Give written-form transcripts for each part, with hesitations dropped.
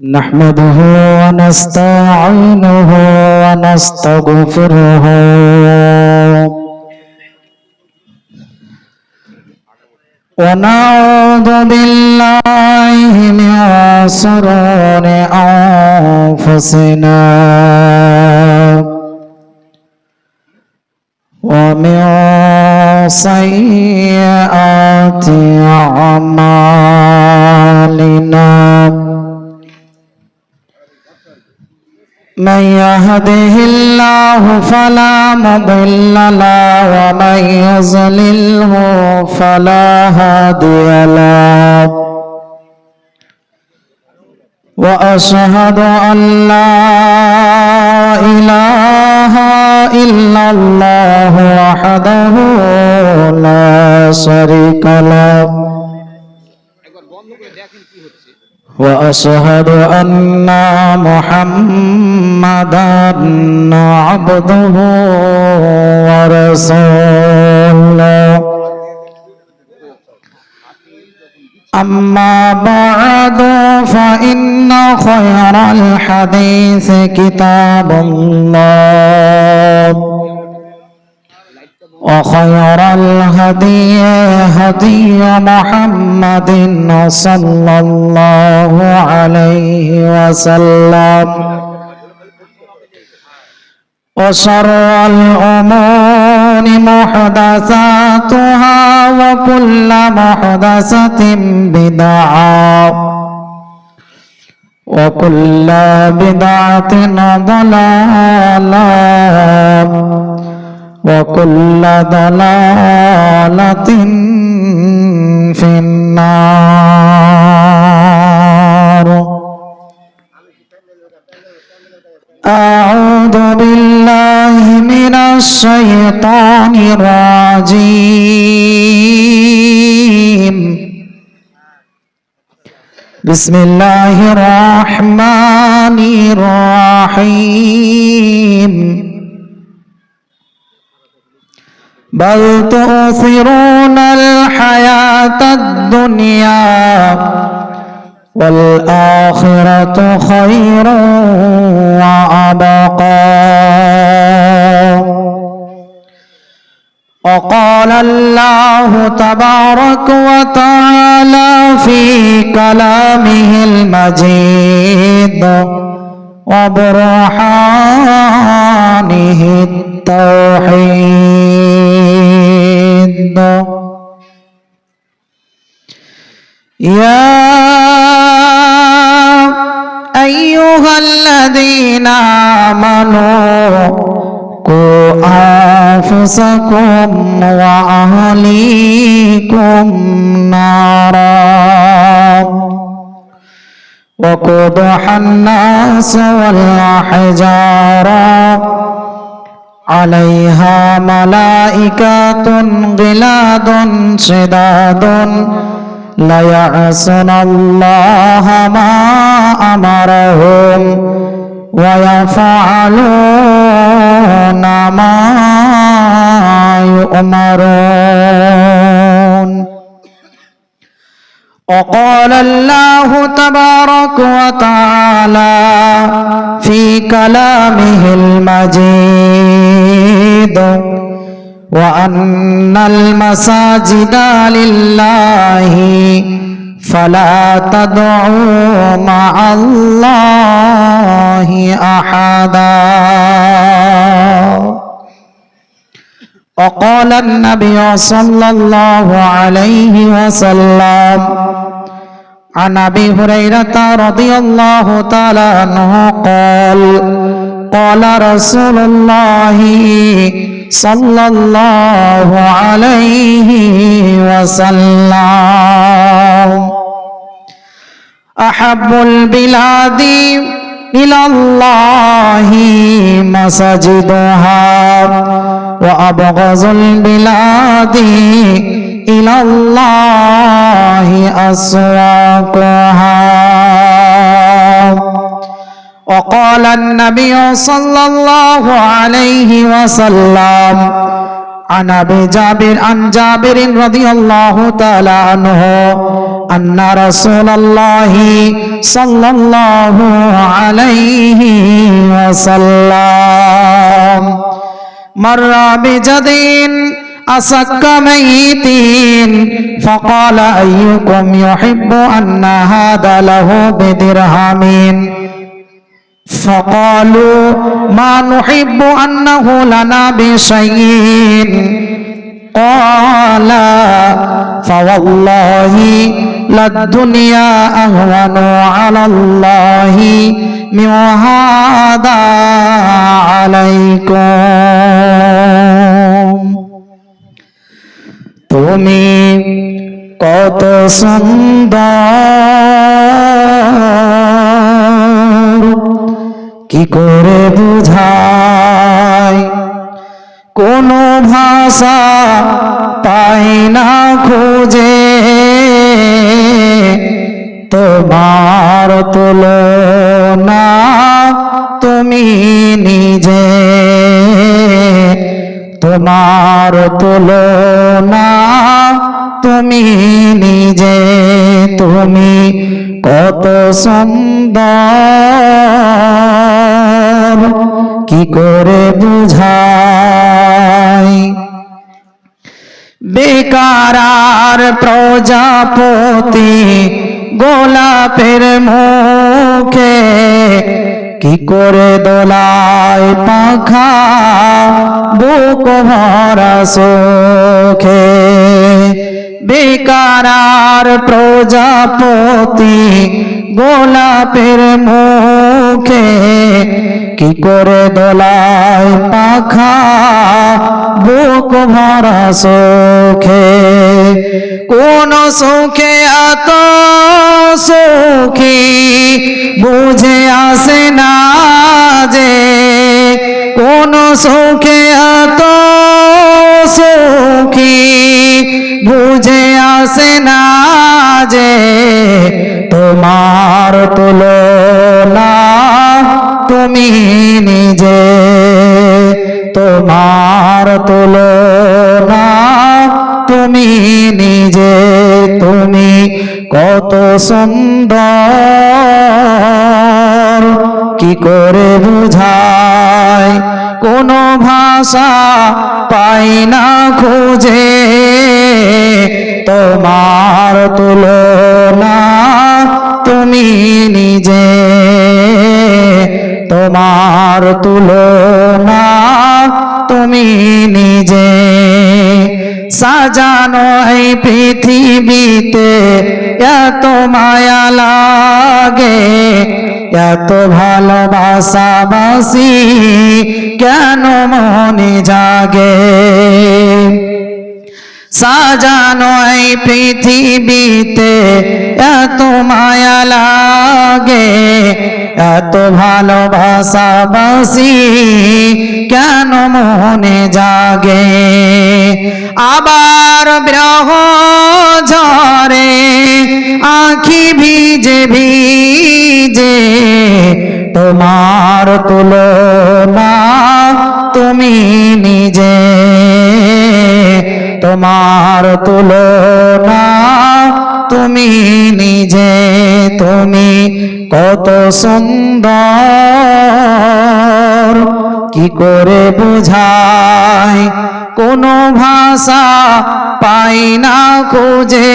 نحمده ونستعينه ونستغفره ونعوذ بالله من شرور أنفسنا ومن سيئات أعمالنا من يهده الله فلا مضل له ومن يضلله فلا هادي له وأشهد أن لا إله إلا الله وحده لا شريك له وأشهد أن محمدًا عبده ورسوله أما بعد فإن خير الحديث كتاب الله وخير الهدي هدي محمد صلى الله عليه وسلم وشر الأمور محدثاتها وكل محدثة بدعة وكل بدعة ضلالة وكل ضلالة في النار. أعوذ بالله من الشيطان الرجيم. بسم الله الرحمن الرحيم. بل تؤثرون الحياة الدنيا والآخرة خير وأبقى. وقال الله تبارك وتعالى في كلامه المجيد وبرهانه التوحيد. يا أيها الذين آمنوا قوا أنفسكم وأهليكم نارا وقودها الناس والحجارة عليها ملائكة غلاظ شداد لا يعصون الله ما أمرهم ويفعلون ما يؤمرون. وقال الله تبارك وتعالى في كلامه المجيد وأن المساجد لله فلا تدعوا مع الله أحدا. وقال النبي صلى الله عليه وسلم عن أبي هريرة رضي الله تعالى عنه قال قال رسول الله صلى الله عليه وسلم أحب البلاد إلى الله مساجدها وأبغض البلاد إلى الله أسواقها. وقال النبي صلى الله عليه وسلم عن أبي جابر عن جابر رضي الله تعالى عنه أن رسول الله صلى الله عليه وسلم مر بجد أسك ميت فقال أيكم يحب أن هذا له بدرهم فقالوا ما نحب أنه لنا بشيء قال فوالله للدنيا أهون على الله من هذا عليكم তুমি কত সুন্দর কি করে বুঝাই কোনো ভাষা পাই না খুঁজে তোমার তুলনা তুমি নিজে তোমার তুলনা তুমি নিজে তুমি কত সুন্দর কি করে বুঝাই বেকার আর প্রজাপতি গোলাপের মুখে কি করে দোলায় পাখা বুক ভরা সুখে বেকার আর প্রজাপতি গোলাপের মুখে কি করে দোলায় পাখা বুক ভরা সুখে কোন সুখে এত সুখী বুঝে আসে না যে কোন সুখে এত সুখী বুঝে আসে না যে তোমার তুলনা তুমি নিজে তোমার তুলনা তুমি নিজে তুমি কত সুন্দর কি করে বুঝাই কোনো ভাষা পাই না খুঁজে তোমার তুলনা তুমি নিজে তোমার তুলনা তুমি নিজে সাজানো এই পৃথিবীতে এত মায়া লাগে এত ভালোবাসাবাসি কেন মনে জাগে সাজানো এই পৃথিবীতে এত মায়া লাগে এত ভালোবাসাবাসি কেন মনে জাগে আবার বিরহ ঝরে আঁখি ভিজে ভিজে তোমার তুলনা তুমি নিজে তোমার তুলনা তুমি নিজে তুমি কত সুন্দর কি করে বুঝাই কোনো ভাষা পাই না খুঁজে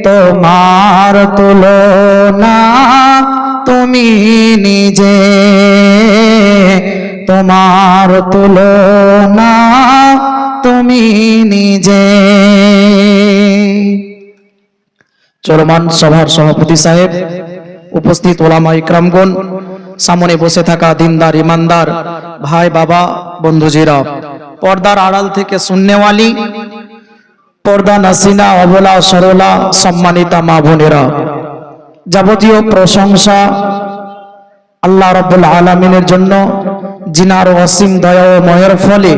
তোমার তুলনা তুমি নিজে তোমার তুলনা তুমি নিজে চলমান সভার সভাপতি সাহেব, উপস্থিত ওলামা ইকরামগণ, সামনে বসে থাকা দিনদার ইমানদার ভাই বাবা বন্ধুজিরা, পর্দার আড়াল থেকে শুননেওয়ালি, পর্দা নাসিনা অবলা সরলা সম্মানিতা মা বোনেরা, যাবতীয় প্রশংসা আল্লাহ রাব্বুল আলামিনের জন্য, জিনার অসীম দয়া ও ময়ের ফলে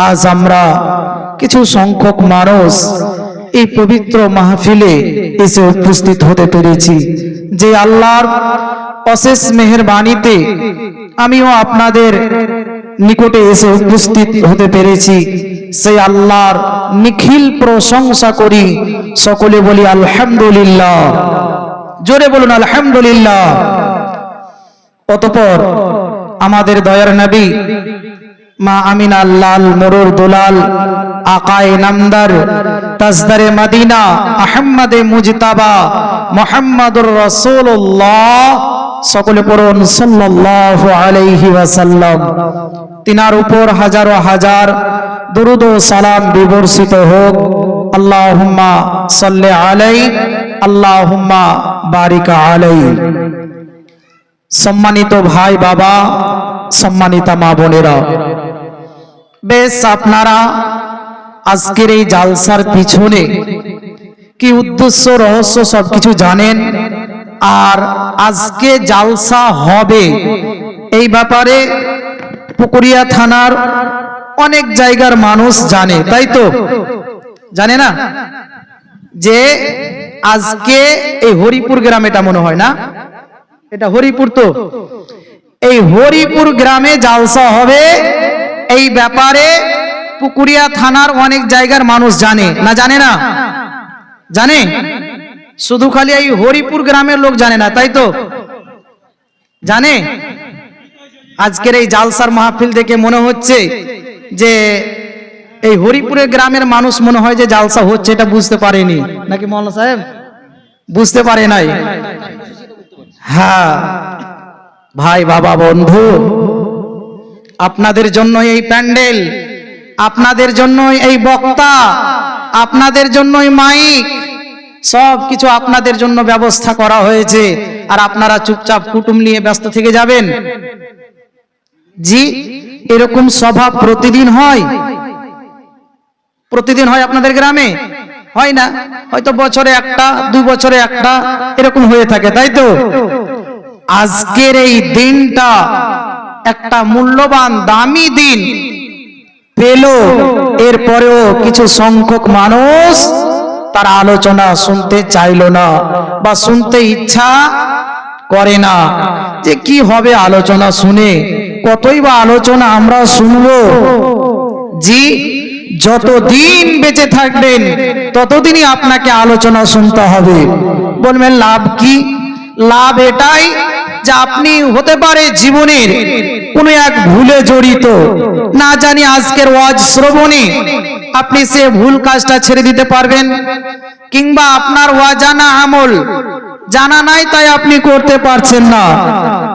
আজ আমরা কিছু সংখ্যক মানুষ এই পবিত্র মাহফিলে এসে উপস্থিত হতে পেরেছি। যে আল্লাহর অশেষ মেহেরবানিতে আমিও আপনাদের নিকটে এসে উপস্থিত হতে পেরেছি, সেই আল্লাহর নিখিল প্রশংসা করি। সকলে বলি আলহামদুলিল্লাহ, জোরে বলুন আলহামদুলিল্লাহ। অতঃপর আমাদের দয়ার নবী মা আমিনা লাল মরুর দুলাল আকায়ে নামদার তাজদারে মদিনা আহমদে মুজতাবা মুহাম্মাদুর রাসূলুল্লাহ, সকলে পড়ুন সাল্লাল্লাহু আলাইহি ওয়াসাল্লাম। তিনার উপর হাজারো হাজার দরুদ ও সালাম বিবর্ষিত হোক। আল্লাহুম্মা সাল্লি আলাইহি আল্লাহুম্মা বারিক আলাইহি। সম্মানিত ভাই বাবা, সম্মানিতা মা বোনেরা, বেশ আপনারা আজকের এই জালসার পিছনে কি উদ্দেশ্য রহস্য সবকিছু জানেন। আর আজকে জালসা হবে এই ব্যাপারে পুকুরিয়া থানার অনেক জায়গার মানুষ জানে, তাই তো? জানে না যে আজকে এই হরিপুর গ্রামে, এটা মনে হয় না, এটা হরিপুর, তো এই হরিপুর গ্রামে জালসা হবে এই ব্যাপারে পুকুরিয়া থানার অনেক জায়গার মানুষ জানে না? জানে না? জানে, শুধু খালি এই হরিপুর গ্রামের লোক জানে না, তাই তো? জানে। আজকের এই জালসার মাহফিল দেখে মনে হচ্ছে যে এই হরিপুরের গ্রামের মানুষ মনে হয় যে জালসা হচ্ছে এটা বুঝতে পারেনি, নাকি মৌলানা সাহেব? বুঝতে পারে নাই। হ্যাঁ ভাই বাবা বন্ধু, আপনাদের জন্য এই প্যান্ডেল, আপনাদের জন্য এই বক্তা, আপনাদের জন্যই মাইক, সব কিছু আপনাদের জন্য ব্যবস্থা করা হয়েছে। আর আপনারা চুপচাপ কুটুম নিয়ে ব্যস্ত থেকে যাবেন? জি, এরকম সভা প্রতিদিন হয়? প্রতিদিন হয় আপনাদের গ্রামে? হয় না, হয়তো বছরে একটা, 2 বছরে একটা এরকম হয়ে থাকে, তাই তো? আজকের এই দিনটা একটা মূল্যবান দামি দিন পেল, এরপরেও কিছু সংখ্যক মানুষ তার আলোচনা শুনতে চাইলো না বা শুনতে ইচ্ছা করে না। যে কি হবে আলোচনা শুনে, কতই বা আলোচনা আমরা শুনবো। জি, যতদিন বেঁচে থাকবেন ততদিনই আপনাকে আলোচনা শুনতে হবে। বলবেন লাভ কি? লাভ এটাই যে আপনি হতে পারে জীবনের কোনো এক ভুলে জড়িত, না জানি আজকের ওয়াজ শ্রবণে আপনি সে ভুল কাজটা ছেড়ে দিতে পারবেন, কিংবা আপনার অজানা আমল জানা নাই তাই আপনি করতে পারছেন না।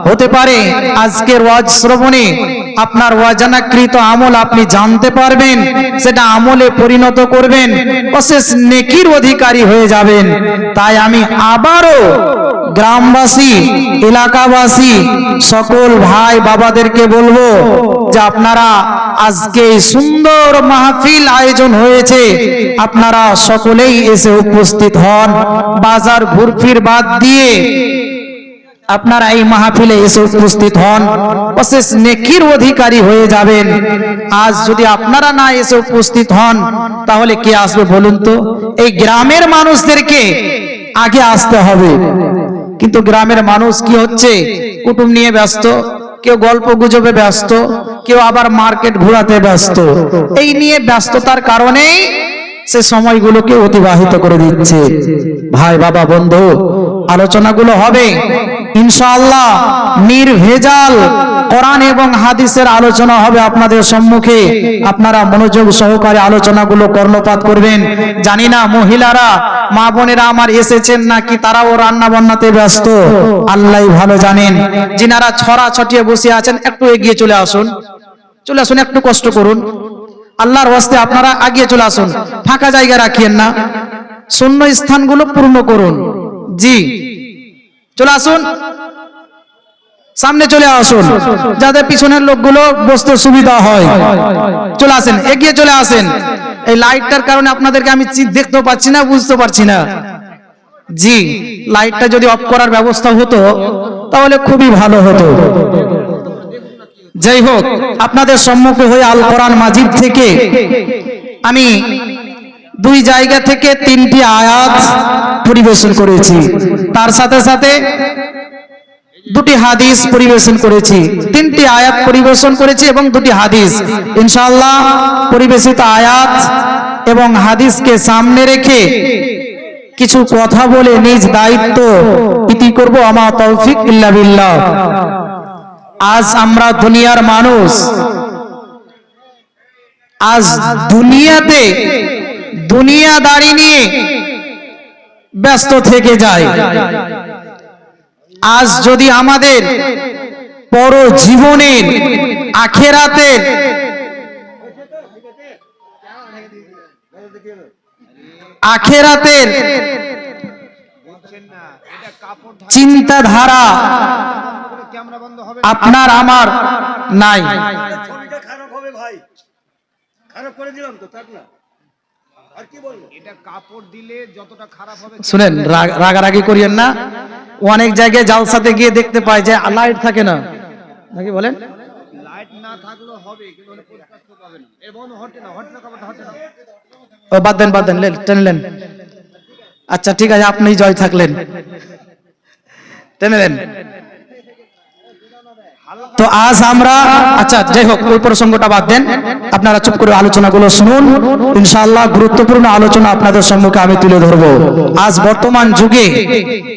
হতে পারে আজকের ওয়াজ শ্রবণে আপনার অজানাকৃত আমল আপনি জানতে পারবেন, সেটা আমলে পরিণত করবেন, অশেষ নেকির অধিকারী হয়ে যাবেন। তাই আমি আবারও গ্রামবাসী, এলাকাবাসী, সকল ভাই বাবাদেরকে বলবো যে আপনারা আজকে সুন্দর মাহফিল আয়োজন হয়েছে, আপনারা সকলেই এসে উপস্থিত হন। বাজার ঘুরফির বাদ দিয়ে আপনারা এই মাহফিলে এসে উপস্থিত হন, অশেষ নেকির অধিকারী হয়ে যাবেন। আজ যদি আপনারা না এসে উপস্থিত হন তাহলে কে আসবে বলুন তো? এই গ্রামের মানুষদেরকে আগে আসতে হবে। কিন্তু গ্রামের মানুষ কি হচ্ছে, কুটুম নিয়ে ব্যস্ত, কেউ গল্প গুজবে ব্যস্ত, কেউ আবার মার্কেট ঘোরাতে ব্যস্ত। এই নিয়ে ব্যস্ততার কারণেই সে সময়গুলোকে অতিবাহিত করে দিচ্ছে। ভাই বাবা বন্ধু, আলোচনাগুলো হবে ইনশাআল্লাহ নির্ভেজাল কোরআন এবং হাদিসের আলোচনা হবে আপনাদের সম্মুখে। আপনারা মনোযোগ সহকারে আলোচনাগুলো কর্ণপাত করবেন। জানি না মহিলারা, মা বোনেরা আমার এসেছেন নাকি তারাও রান্না বান্নাতে ব্যস্ত, আল্লাহই ভালো জানেন। যিনারা ছড়া ছটিয়ে বসে আছেন একটু এগিয়ে চলে আসুন, চলে আসুন, একটু কষ্ট করুন, আল্লাহর ওয়াস্তে আপনারা আগিয়ে চলে আসুন, ফাঁকা জায়গা রাখিয়েন না, শূন্য স্থানগুলো পূর্ণ করুন। জি, চলে আসুন, সামনে চলে আসুন, যাতে পিছনের লোকগুলো বসতে সুবিধা হয়। চলে আসেন, এগিয়ে চলে আসেন। এই লাইটটার কারণে আপনাদেরকে আমি দেখতে পাচ্ছি না, বুঝতে পারছি না। জি, লাইটটা যদি অফ করার ব্যবস্থা হতো তাহলে খুবই ভালো হতো। যাই হোক, আপনাদের সম্মুখে হয়ে আল কোরআন মাজিদ থেকে আমি 2 জায়গা থেকে 3টি আয়াত পরিবেশন করেছি। তার সাথে সাথে দুটি হাদিস পরিবেশন করেছি, তিনটি আয়াত পরিবেশন করেছি এবং দুটি হাদিস। ইনশাআল্লাহ পরিবেশিত আয়াত এবং হাদিসকে সামনে রেখে কিছু কথা বলে নিজ দায়িত্ব ইতি করব। আমা তৌফিক ইল্লা বিল্লাহ। আজ আমরা দুনিয়ার মানুষ, আজ দুনিয়াতে দুনিয়াদারি নিয়ে ব্যস্ত থেকে যায়। আজ যদি আমাদের পর জীবনের আখেরাতের চিন্তাধারা আপনার আমার নাই, শুনেন রাগারাগি করিয়েন না। অনেক জায়গায় জালসাতে গিয়ে দেখতে পাই যে লাইট থাকে না, নাকি বলেন? লাইট না থাকলেও হবে, কিন্তু পরিষ্কার পাবেন। এর বন্ধ হটে না, হটে না, কাপড় হটে না। ও বাদ দেন, টেনলেন। আচ্ছা ঠিক আছে, আপনি জয় থাকলেন, টেনেলেন। তো আজ আমরা, আচ্ছা যাই হোক, ওই প্রসঙ্গটা বাদ দেন, আপনারা চুপ করে আলোচনাগুলো শুনুন। ইনশাআল্লাহ গুরুত্বপূর্ণ আলোচনা আপনাদের সম্মুখে আমি তুলে ধরব। আজ বর্তমান যুগে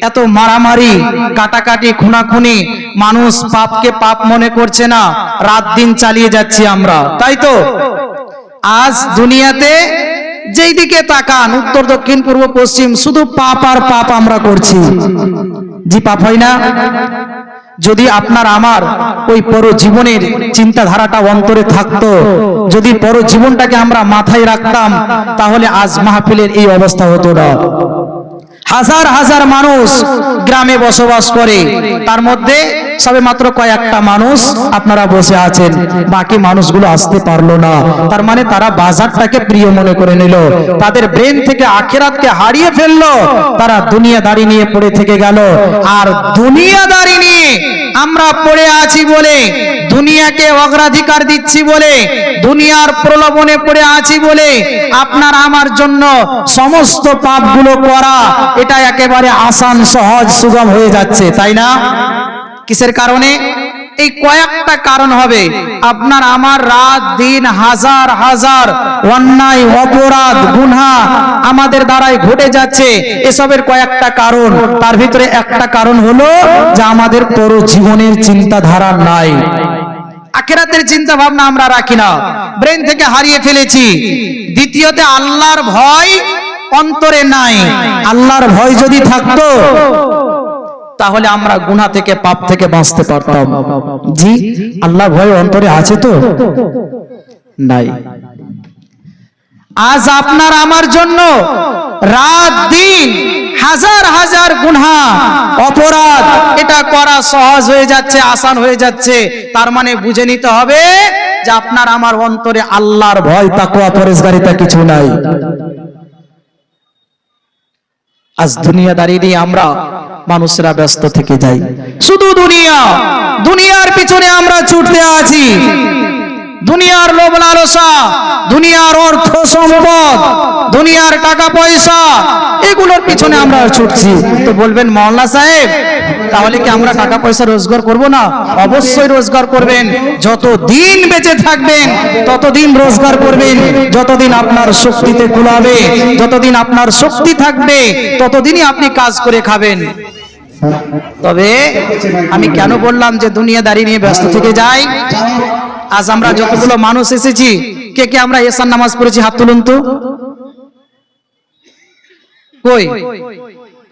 এত মারামারি, কাটাকাটি, খুনাখুনি, মানুষ পাপকে পাপ মনে করছে না, রাত দিন চালিয়ে যাচ্ছি আমরা, তাই তো? আজ দুনিয়াতে যেই দিকে তাকান, উত্তর দক্ষিণ পূর্ব পশ্চিম, শুধু পাপ আর পাপ আমরা করছি। জি, পাপ হয় না? যদি আপনার আমার ওই পর জীবনের চিন্তাধারাটা অন্তরে থাকতো, যদি পর জীবনটাকে আমরা মাথায় রাখতাম, তাহলে আজ মাহফিলের এই অবস্থা হতো না। হাজার হাজার মানুষ গ্রামে বসবাস করে, তার মধ্যে সবে মাত্র কয়েকটা মানুষ আপনারা বসে আছেন, বাকি মানুষগুলো আসতে পারলো না। তার মানে তারা বাজারটাকে প্রিয় মনে করে নিল, তাদের ব্রেন থেকে আখিরাতকে হারিয়ে ফেললো, তারা দুনিয়াদারি নিয়ে পড়ে থেকে গেল। আর দুনিয়াদারি নিয়ে আমরা পড়ে আছি বলে, দুনিয়াকে অগ্রাধিকার দিচ্ছি বলে, দুনিয়ার প্রলোভনে পড়ে আছি বলে আপনার আমার জন্য সমস্ত পাপগুলো করা এটা একেবারে আসান, সহজ, সুগম হয়ে যাচ্ছে, তাই না? কিসের কারণে? এই কয়েকটা কারণ হবে। আপনার আমার রাত দিন হাজার হাজার অন্যায়, অপরাধ, গুনাহ আমাদের দ্বারাই ঘটে যাচ্ছে। এসবের কয়েকটা কারণ, তার ভিতরে একটা কারণ হলো যে আমাদের পর জীবনের চিন্তাধারা নাই, আখিরাতের চিন্তা ভাবনা আমরা রাখি না, ব্রেন থেকে হারিয়ে ফেলেছি। দ্বিতীয়তে আল্লাহর ভয় অন্তরে নাই। আল্লাহর ভয় যদি থাকতো তাহলে আমরা গুনাহ থেকে, পাপ থেকে বাঁচতে পারতাম। জি, আল্লাহর ভয় অন্তরে আছে তো? নাই। আজ আপনার আমার জন্য রাত দিন হাজার হাজার গুনাহ, অপরাধ, এটা করা সহজ হয়ে যাচ্ছে, আসান হয়ে যাচ্ছে। তার মানে বুঝে নিতে হবে যে আপনার আমার অন্তরে আল্লাহর ভয়, তাকওয়া, পরহেজগারিতা কিছু নাই। আজ দুনিয়াদারি নিয়ে আমরা মানুষরা ব্যস্ত থেকে যাই, শুধু দুনিয়ার পিছনে আমরা ছুটতে আছি। দুনিয়ার লোভ লালসা, দুনিয়ার অর্থ সম্পদ, দুনিয়ার টাকা পয়সা, এগুলোর পিছনে আমরা ছুটছি। তো বলবেন মাওলানা সাহেব, তাহলে কি আমরা টাকা পয়সা রোজগার করব না? অবশ্যই রোজগার করবেন। যতদিন বেঁচে থাকবেন ততদিন রোজগার করবেন, যতদিন আপনার শক্তিতে কুলাবে, যতদিন আপনার শক্তি থাকবে ততদিনই আপনি কাজ করে খাবেন। তবে আমি কেন বললাম যে দুনিয়াদারি নিয়ে ব্যস্ত থেকে যাই? আজ আমরা যতগুলো মানুষ এসেছি, কে কে আমরা এশার নামাজ পড়েছি? হাত তুলুন তো, কই?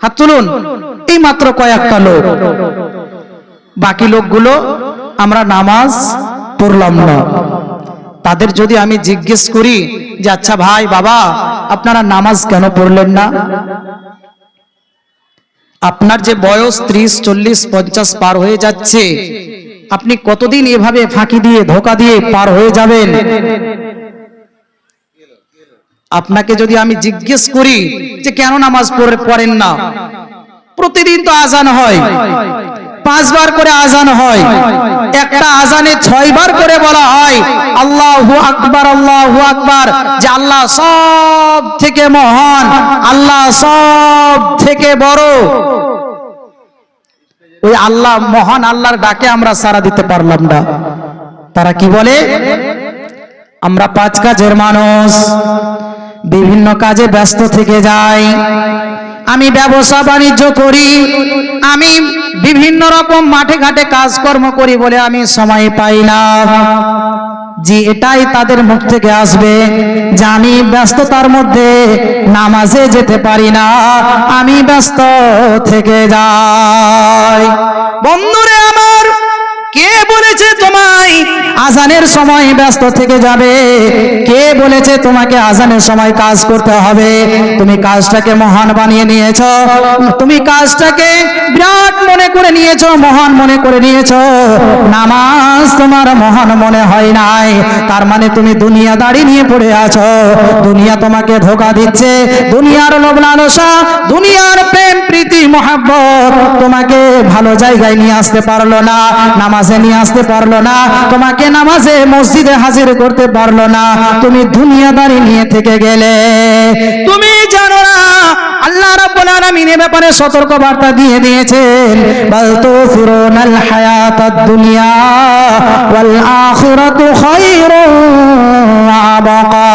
হাত তুলুন। এই মাত্র কয়েকটা লোক, বাকি লোকগুলো আমরা নামাজ পড়লাম না। তাদের যদি আমি জিজ্ঞেস করি যে আচ্ছা ভাই, বাবা, আপনারা নামাজ কেন পড়লেন না? আপনার যে বয়স 30, 40, 50 পার হয়ে যাচ্ছে, আপনি কতদিন এভাবে ফাঁকি দিয়ে, ধোকা দিয়ে পার হয়ে যাবেন? আপনাকে যদি আমি জিজ্ঞেস করি যে কেন নামাজ পড়েন না, প্রতিদিন তো আজান হয়, 5 বার করে আজান হয়, একটা আজানে 6 বার করে বলা হয় আল্লাহু আকবার, আল্লাহু আকবার, যে আল্লাহ সব থেকে মহান, আল্লাহ সব থেকে বড়। ওই আল্লাহ, মহান আল্লাহর ডাকে আমরা সাড়া দিতে পারলাম না। তারা কি বলে? আমরা 5 কাজের মানুষ, বিভিন্ন কাজে ব্যস্ত থেকে যাই। আমি ব্যবসা বাণিজ্য করি, আমি বিভিন্ন রকম মাঠে ঘাটে কাজকর্ম করি বলে আমি সময় পাই না। জি, এটাই তাদের মুখ থেকে আসবে যে আমি ব্যস্ততার মধ্যে নামাজে যেতে পারি না, আমি ব্যস্ত থেকে যাই। বন্ধুরে আমার, কে বলেছে তোমায় আজানের সময় ব্যস্ত থেকে যাবে? কে বলেছে তোমাকে আজানের সময় কাজ করতে হবে? তুমি কাজটাকে মহান বানিয়ে নিয়েছো, তুমি কাজটাকে বিরাট মনে করে নিয়েছো, মহান মনে করে নিয়েছো। নামাজ তোমার মহান মনে হয় নাই, তার মানে তুমি দুনিয়াদারি নিয়ে পড়ে আছো। দুনিয়া তোমাকে ধোঁকা দিচ্ছে, দুনিয়ার লোভ লালসা, দুনিয়ার প্রেম প্রীতি মহব্বত তোমাকে ভালো জায়গায় নিয়ে আসতে পারলো না, নামাজে নিয়ে আসতে পারলো না, তোমাকে নামাজে মসজিদে হাজির করতে পারলো না। তুমি দুনিয়াদারি নিয়ে থেকে গেলে। তুমি জানো না আল্লাহ রাব্বুল আলামিন এ ব্যাপারে সতর্ক বার্তা দিয়ে দিয়েছেন, বাল তুসিরুনাল হায়াতাদ দুনিয়া ওয়াল আখিরাতু খায়রুন ওয়া আবকা।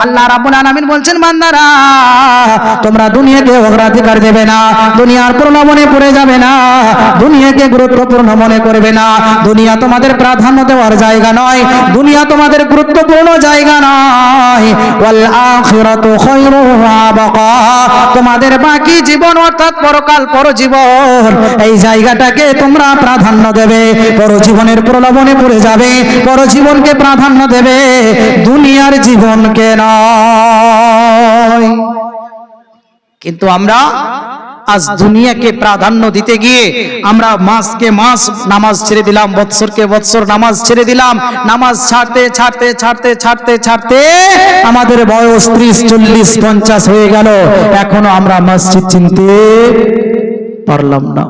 আল্লাহ রাব্বুল আলামিন বলছেন, বান্দারা তোমরা দুনিয়াকে অগ্রাধিকার দেবে না, দুনিয়ার প্রলোভনে পড়ে যাবে না, দুনিয়াকে গুরুত্বপূর্ণ মনে করবে না। দুনিয়া তোমাদের প্রাধান্য দেওয়ার জায়গা নয়, দুনিয়া তোমাদের গুরুত্বপূর্ণ জায়গা নয়। ওয়াল আখিরাতু খায়রুন ওয়া আবকা, তোমাদের বাকি জীবন অর্থাৎ পরকাল, পরজীবন, এই জায়গাটাকে তোমরা প্রাধান্য দেবে। পরজীবনের প্রলোভনে পড়ে যাবে, পরজীবনকে প্রাধান্য দেবে, দুনিয়ার জীবনকে নয়। কিন্তু আমরা আজ দুনিয়াকে প্রাধান্য দিতে গিয়ে আমরা মাসকে মাস নামাজ ছেড়ে দিলাম, বৎসরকে বৎসর নামাজ ছেড়ে দিলাম। নামাজ ছাড়তে ছাড়তে ছাড়তে ছাড়তে ছাড়তে আমাদের বয়স 30, 40, 50 হয়ে গেল, এখনো আমরা মসজিদ চিনতে পারলাম না।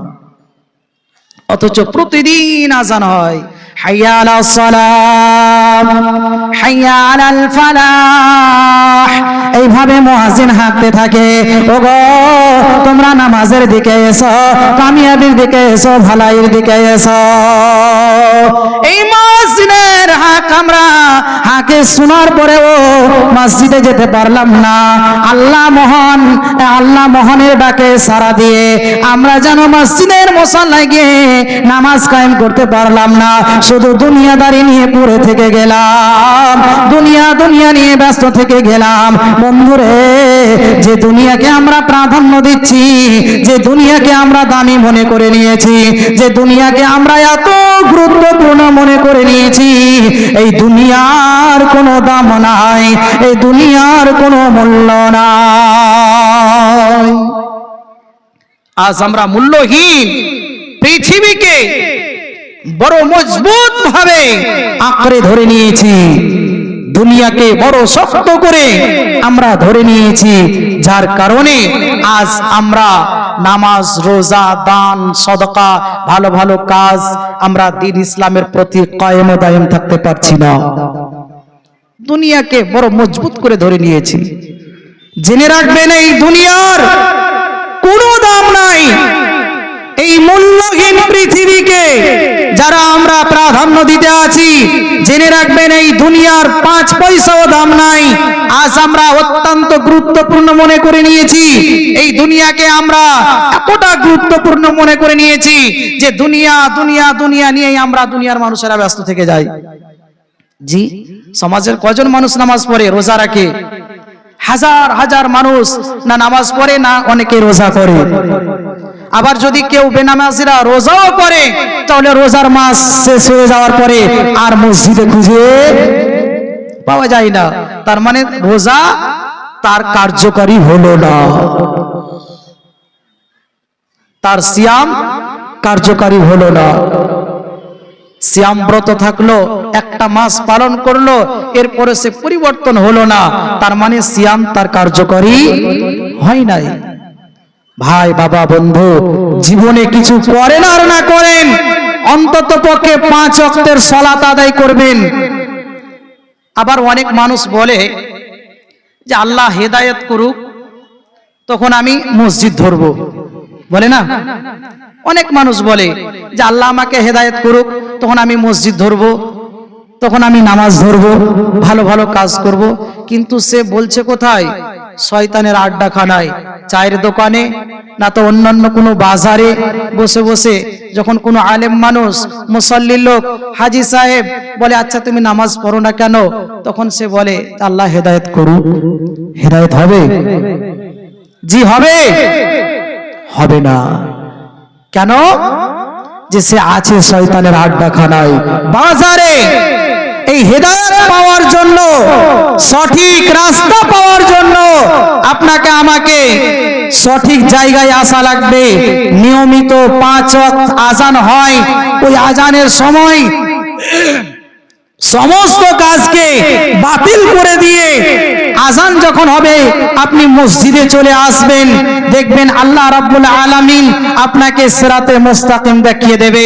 অথচ প্রতিদিন আজান হয়, হাইয়া আলাস সালাম, হাইয়া আলাল ফালাহ, এইভাবে মুয়াজ্জিন হাঁকতে থাকে। ওগো তোমরা নামাজের দিকে এসো, কামিয়াবির দিকে এসো, ভালাইয়ের দিকে এসো। এই মুয়াজ্জিনের হাঁক আমরা হাঁকে শোনার পরেও মসজিদে যেতে পারলাম না। আল্লাহ মহান, আল্লাহ মহানের ডাকে সাড়া দিয়ে আমরা যেন মসজিদের মুসল্লায় গিয়ে নামাজ কায়েম করতে পারলাম না, শুধু দুনিয়াদারি নিয়ে পড়ে থেকে গেলাম, দুনিয়া দুনিয়া নিয়ে ব্যস্ত থেকে গেলাম। বন্ধুরে, যে দুনিয়াকে আমরা প্রাধান্য দিচ্ছি, যে দুনিয়াকে আমরা দামি মনে করে নিয়েছি, যে দুনিয়াকে আমরা এত গুরুত্বপূর্ণ মনে করে নিয়েছি, এই দুনিয়ার কোনো দাম নাই, এই দুনিয়ার কোনো মূল্য নাই। আজ আমরা মূল্যহীন পৃথিবীকে বড় মজবুত ভাবে আঁকড়ে ধরে নিয়েছি, দুনিয়াকে বড় শক্ত করে আমরা ধরে নিয়েছি, যার কারণে আজ আমরা নামাজ, রোজা, দান, সদকা, ভালো ভালো কাজ, আমরা দ্বীন ইসলামের প্রতি কায়েম ও দায়েম থাকতে পারছি না। দুনিয়াকে বড় মজবুত করে ধরে নিয়েছি। জেনে রাখবেন, এই দুনিয়ার কোনো দাম নাই। এই মূল্যহীন পৃথিবীকে যারা আমরা প্রাধান্য দিতে আছি, জেনে রাখবেন এই দুনিয়ার 5 পয়সাও দাম নাই। আজ আমরা অত্যন্ত গুরুত্বপূর্ণ মনে করে নিয়েছি, এই দুনিয়াকে আমরা এতটা গুরুত্বপূর্ণ মনে করে নিয়েছি যে দুনিয়া দুনিয়া দুনিয়া নিয়েই আমরা দুনিয়ার মানুষেরা ব্যস্ত থেকে যাই। জি, সমাজের কজন মানুষ নামাজ পড়ে, রোজা রাখে? হাজার হাজার মানুষ না নামাজ পড়ে, না অনেকে রোজা করে। আবার যদি কেউ বেনামাজিরা রোজাও করে, তাহলে রোজার মাস শেষ হয়ে যাওয়ার পরে আর মসজিদে খুঁজে পাওয়া যায় না। তার মানে রোজা তার কার্যকরী হলো না, তার সিয়াম কার্যকরী হলো না। সিয়াম ব্রত থাকলো, একটা মাস পালন করলো, এরপরে সে পরিবর্তন হলো না, তার মানে সিয়াম তার কার্যকরী হয় নাই। ভাই, বাবা, বন্ধু, জীবনে কিছু করেন আর না করেন, অন্তত পক্ষে 5 ওয়াক্তের সালাত আদায় করবেন। আবার অনেক মানুষ বলে যে আল্লাহ হেদায়েত করুক, তখন আমি মসজিদ ধরবো। বলে না? অনেক মানুষ বলে যে আল্লাহ আমাকে হেদায়েত করুক, তখন আমি মসজিদ ধরবো, তখন আমি নামাজ ধরবো, ভালো ভালো কাজ করব। কিন্তু সে বলছে কোথায়? শয়তানের আড্ডাখানায়, চায়ের দোকানে, না তো অন্যান্য কোনো বাজারে বসে বসে। যখন কোনো আলেম মানুষ, মুসল্লি লোক, হাজি সাহেব বলে আচ্ছা তুমি নামাজ পড়ো না কেন, তখন সে বলে আল্লাহ হেদায়েত করুক। হেদায়েত হবে? জি হবে? হবে না। কেন? যে সে আছে শয়তানের আড্ডাখানায়, বাজারে। এই হেদায়েত পাওয়ার জন্য, সঠিক রাস্তা পাওয়ার জন্য আপনাকে আমাকে সঠিক জায়গায় আসা লাগবে। নিয়মিত 5 ওয়াক্ত আজান হয়, ওই আজানের সময় সমস্ত কাজকে বাতিল করে দিয়ে আজান যখন হবে আপনি মসজিদে চলে আসবেন। দেখবেন আল্লাহ রাব্বুল আলামিন আপনাকে সিরাতে মুস্তাকিম দেখিয়ে দেবে,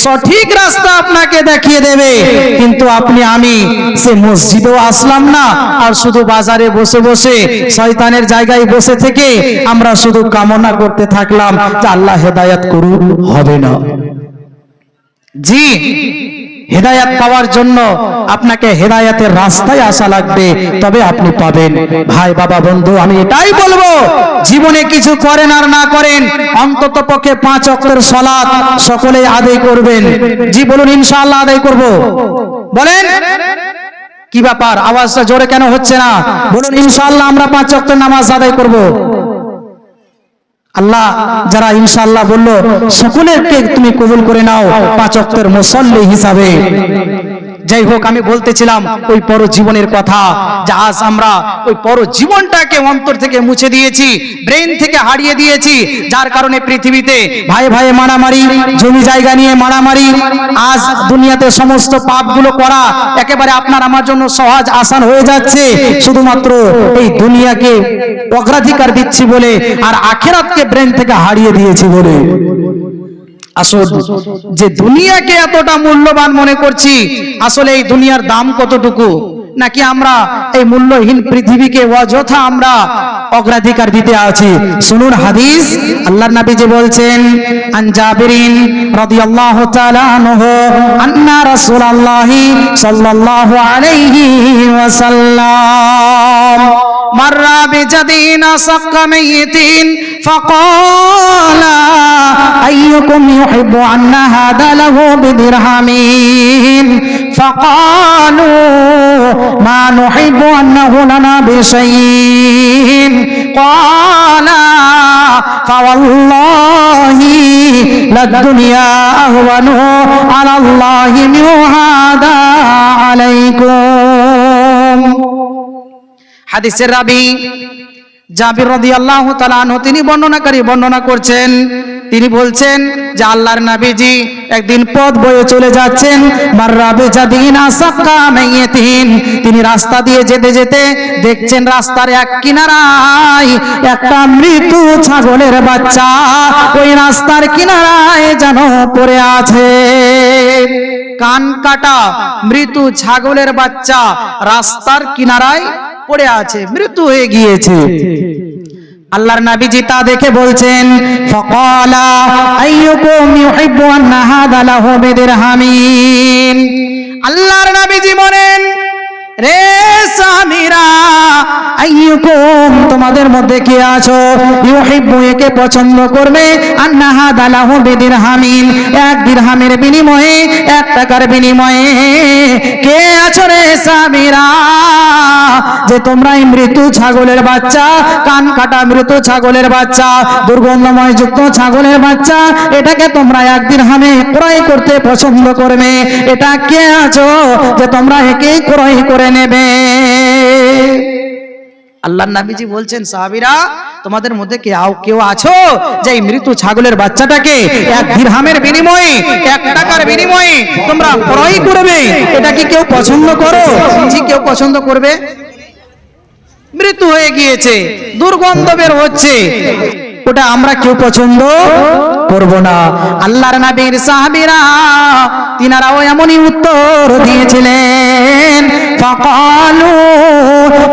সঠিক রাস্তা আপনাকে দেখিয়ে দেবে। কিন্তু আপনি আমি সে মসজিদেও আসলাম না, আর শুধু বাজারে বসে বসে শয়তানের জায়গায় বসে থেকে আমরা শুধু কামনা করতে থাকলাম যে আল্লাহ হেদায়েত করুক। হবে না। জি, হেদায়েত পাওয়ার জন্য আপনাকে হেদায়েতের রাস্তায় আসা লাগবে, তবে আপনি পাবেন। ভাই বাবা বন্ধু, আমি এটাই বলবো, জীবনে কিছু করেন আর না করেন, অন্তত পক্ষে 5 ওয়াক্তের সালাত সকলেই আদায় করবেন। জি বলুন, ইনশাআল্লাহ আদায় করব। বলেন কি ব্যাপার, আওয়াজটা জোরে কেন হচ্ছে না? বলুন ইনশাআল্লাহ আমরা 5 ওয়াক্তের নামাজ আদায় করব। আল্লাহ যারা ইনশাআল্লাহ বললো সকলেরকে তুমি কবুল করে নাও 5 ওয়াক্তের মুসল্লি হিসাবে। যাই হোক, আমি বলতেছিলাম ওই পর জীবনের কথা, যে আজ আমরা ওই পর জীবনটাকে অন্তর থেকে মুছে দিয়েছি, ব্রেন থেকে হারিয়ে দিয়েছি, যার কারণে পৃথিবীতে ভাই ভাই মারামারি, জমি জায়গা নিয়ে মারামারি। আজ দুনিয়াতে সমস্ত পাপগুলো করা একেবারে আপনার আমার জন্য সহজ আসান হয়ে যাচ্ছে, শুধুমাত্র এই দুনিয়াকে অগ্রাধিকার দিচ্ছি বলে, আর আখিরাতকে ব্রেন থেকে হারিয়ে দিয়েছি বলে। আসল যে দুনিয়াকে এতটা মূল্যবান মনে করছি, আসলে এই দুনিয়ার দাম কতটুকু? নাকি আমরা এই মূল্যহীন পৃথিবীকে অযথা আমরা অগ্রাধিকার দিতে আছি? শুনুন হাদিস, আল্লাহর নবী যে বলছেন, আন জাবিরিন রাদিয়াল্লাহু তাআলা আনহু আন্না রাসূলুল্লাহি সাল্লাল্লাহু আলাইহি ওয়াসাল্লাম মাররা বিজাদিন সাক্কা মাইয়িতিন ফাকালা আইয়ুকুম ইউহিব্বু আন্না হাদা লাহু বিদিরহামিন ফাকালু মা নুহিব্বু আন্নাহু লানা বিশাইইন ক্বালা ফাওয়াল্লাহি লাদ-দুনিয়া আহওয়ানু আলাল্লাহি মিন হাদা আলাইকুম। হাদিসের রাবি জাবির রাদিয়াল্লাহু তাআলা আনহু তিনি বর্ণনা করছেন, তিনি বলছেন যে আল্লাহর নবীজি একদিন পথ বয়ে চলে যাচ্ছেন, মাররা বিজাদিনা সাক্কা মাইয়িতিন, তিনি রাস্তা দিয়ে যেতে যেতে দেখছেন রাস্তার এক কিনারায় একটা মৃত ছাগলের বাচ্চা ওই রাস্তার কিনারায় যেন পড়ে আছে। কান কাটা মৃত ছাগলের বাচ্চা রাস্তার কিনারায় পড়ে আছে, মৃত্যু হয়ে গিয়েছে। আল্লাহর নবীজি তা দেখে বলছেন, ফাকালা আইয়ুকুম ইউহিব্বু আন্না হাদা লাহু বিদিরহামিন। আল্লাহর নবীজি বলেন, রে সামিরা, আইয়ুকুম তোমাদের মধ্যে কে আছো, ইউহিব্বু একে পছন্দ করবে, আন্না হাদা লাহু বিদিরহামিন 1 দিরহামের বিনিময়ে 1 টাকার বিনিময়ে কে আছো রে সামিরা, যে তোমরা এই মৃত ছাগলের বাচ্চা, কান কাটা মৃত ছাগলের বাচ্চা, দুর্গন্ধময় যুক্ত ছাগলের বাচ্চা, এটাকে তোমরা 1 দিরহামে ক্রয় করতে পছন্দ করবে? এটা কে আছো যে তোমরা একে ক্রয় করে নেবে? আল্লাহর নবীজি বলছেন, সাহাবীরা তোমাদের মধ্যে কেউ আছো যে এই মৃত ছাগলের বাচ্চাটাকে 1 দিরহামের বিনিময়ে 1 টাকার বিনিময়ে তোমরা ক্রয় করবে? এটা কি কেউ পছন্দ করো? জি, কেউ পছন্দ করবে? মৃত্যু হয়ে গিয়েছে, দুর্গন্ধ বের হচ্ছে, ওটা আমরা কেউ পছন্দ করব না। আল্লাহর নবীর সাহাবীরা তিনারাও এমনই উত্তর দিয়েছিলেন। ফাকালু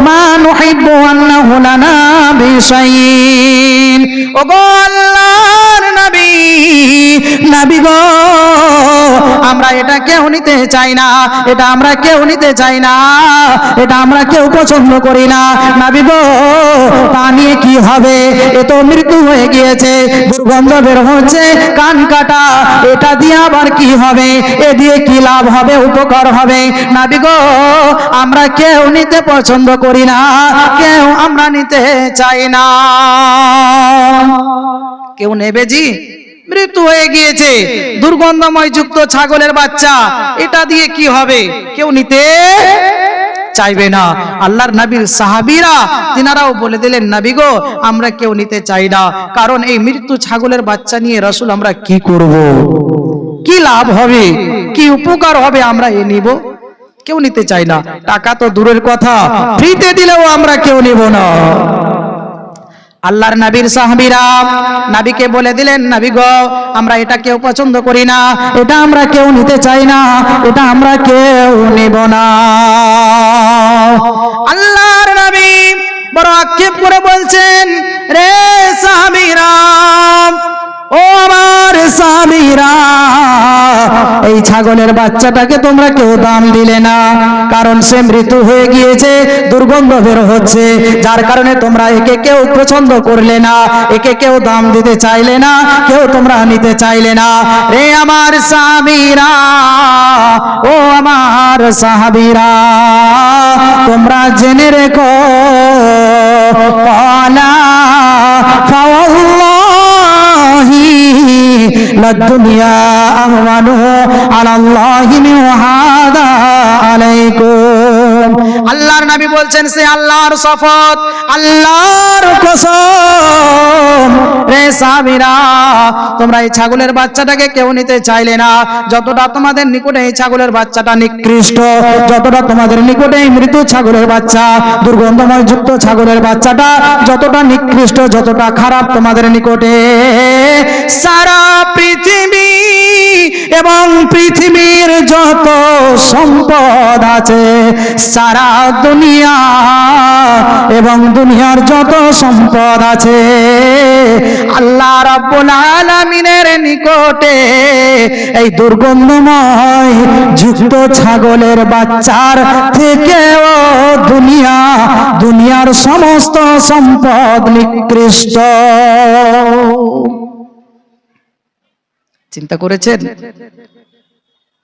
মা নুহিব্বু আন্নাহু লানা বিশাইইন। ওগো আল্লাহর নবী, নবী গো, আমরা এটা কেউ নিতে চাই না, এটা আমরা কেউ নিতে চাই না, এটা আমরা কেউ পছন্দ করি না। নবী গো, তা নিয়ে কি হবে? এ তো মৃত্যু হয়ে গিয়েছে, দুর্গন্ধ বের হচ্ছে, কান কাটা, এটা দিয়ে আবার কি হবে? এ দিয়ে কি লাভ হবে, উপকার হবে? নবী গো, আমরা কেউ নিতে পছন্দ করি না, কেউ আমরা নিতে চাই না। কেউ নেবে জি? মৃত্যু হয়ে গিয়েছে, দুর্গন্ধময় যুক্ত ছাগলের বাচ্চা, এটা দিয়ে কি হবে? কেউ নিতে চাইবে না। আল্লাহর নবীর সাহাবীরা তিনারাও বলে দিলেন, নবী গো, আমরা কেউ নিতে চাই না, কারণ এই মৃত্যু ছাগলের বাচ্চা নিয়ে রাসূল আমরা কি করব, কি লাভ হবে, কি উপকার হবে, আমরা এ নিব? কেউ নিতে চাই না। টাকা তো দূরের কথা, ফ্রিতে দিলেও আমরা কেউ নিব না। আল্লাহর নবীর সাহাবীরা নবীকে বলে দিলেন, নবী গো, আমরা এটা কেউ পছন্দ করি না, এটা আমরা কেউ নিতে চাই না, এটা আমরা কেউ নেব না। আল্লাহর নবী বড় আক্ষেপ করে বলছেন, রে সাহাবীরা, ও আমার সাহাবীরা, এই ছাগলের বাচ্চাটাকে তোমরা কেউ দাম দিলে না, কারণ সে মৃত্যু হয়ে গিয়েছে, দুর্গন্ধ বের হচ্ছে, যার কারণে তোমরা একে কেউ পছন্দ করলে না, একে কেউ দাম দিতে চাইলে না, কেউ তোমরা নিতে চাইলে না। রে আমার সাহাবীরা, ও আমার সাহাবীরা, তোমরা জেনে রেখো, ক্বালা ফাওয়াল্লাহি লাদ-দুনিয়া আহওয়ানু আলাল্লাহি মিন হাদা আলাইকুম। আল্লাহর নবী বলছেন, সে আল্লাহর শপথ, আল্লাহর কসম, রে সাহাবীরা, তোমরা এই ছাগলের বাচ্চাটাকে কেউ নিতে চাইলে না, যতটা তোমাদের নিকটে এই ছাগলের বাচ্চাটা নিকৃষ্ট, যতটা তোমাদের নিকটে এই মৃত ছাগলের বাচ্চা, দুর্গন্ধময় যুক্ত ছাগলের বাচ্চাটা যতটা নিকৃষ্ট, যতটা খারাপ তোমাদের নিকটে, সারা পৃথিবী এবং পৃথিবীর যত সম্পদ আছে, সারা দুনিয়া এবং দুনিয়ার যত সম্পদ আছে, আল্লাহ রাব্বুল আলামিনের নিকটে এই দুর্গন্ধময় যুক্ত ছাগলের বাচ্চার থেকেও দুনিয়ার সমস্ত সম্পদ নিকৃষ্ট। চিন্তা করেছেন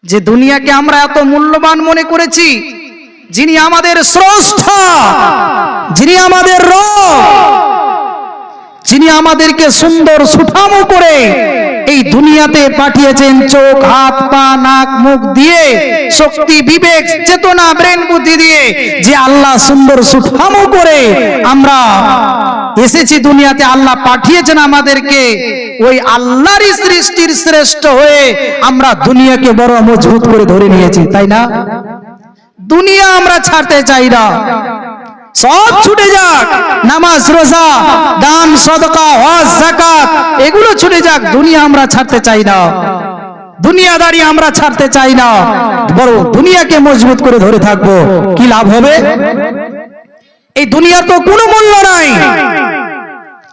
যে দুনিয়াকে আমরা এত মূল্যবান মনে করেছি, যিনি আমাদের স্রষ্টা, যিনি আমাদের রব, যিনি আমাদেরকে সুন্দর সুঠামো করে এই দুনিয়াতে পাঠিয়েছেন, চোখ, হাত, পা, নাক, মুখ দিয়ে, শক্তি, বিবেক, চেতনা, ব্রেন, বুদ্ধি দিয়ে, যে আল্লাহ সুন্দর সুঠামো করে আমরা এসেছি দুনিয়াতে, আল্লাহ পাঠিয়েছেন আমাদেরকে, ওই আল্লাহরই সৃষ্টির শ্রেষ্ঠ হয়ে আমরা দুনিয়াকে বড় মজবুত করে ধরে নিয়েছি, তাই না? দুনিয়া আমরা ছাড়তে চাই না, সব ছুটে যাক, নামাজ, রোজা, দান, সদকা, হজ, যাকাত, এগুলো ছুটে যাক, দুনিয়া আমরা ছাড়তে চাই না, দুনিয়াদারি আমরা ছাড়তে চাই না, বড় দুনিয়াকে মজবুত করে ধরে থাকবো। কি লাভ হবে? এই দুনিয়ার তো কোনো মূল্য নাই।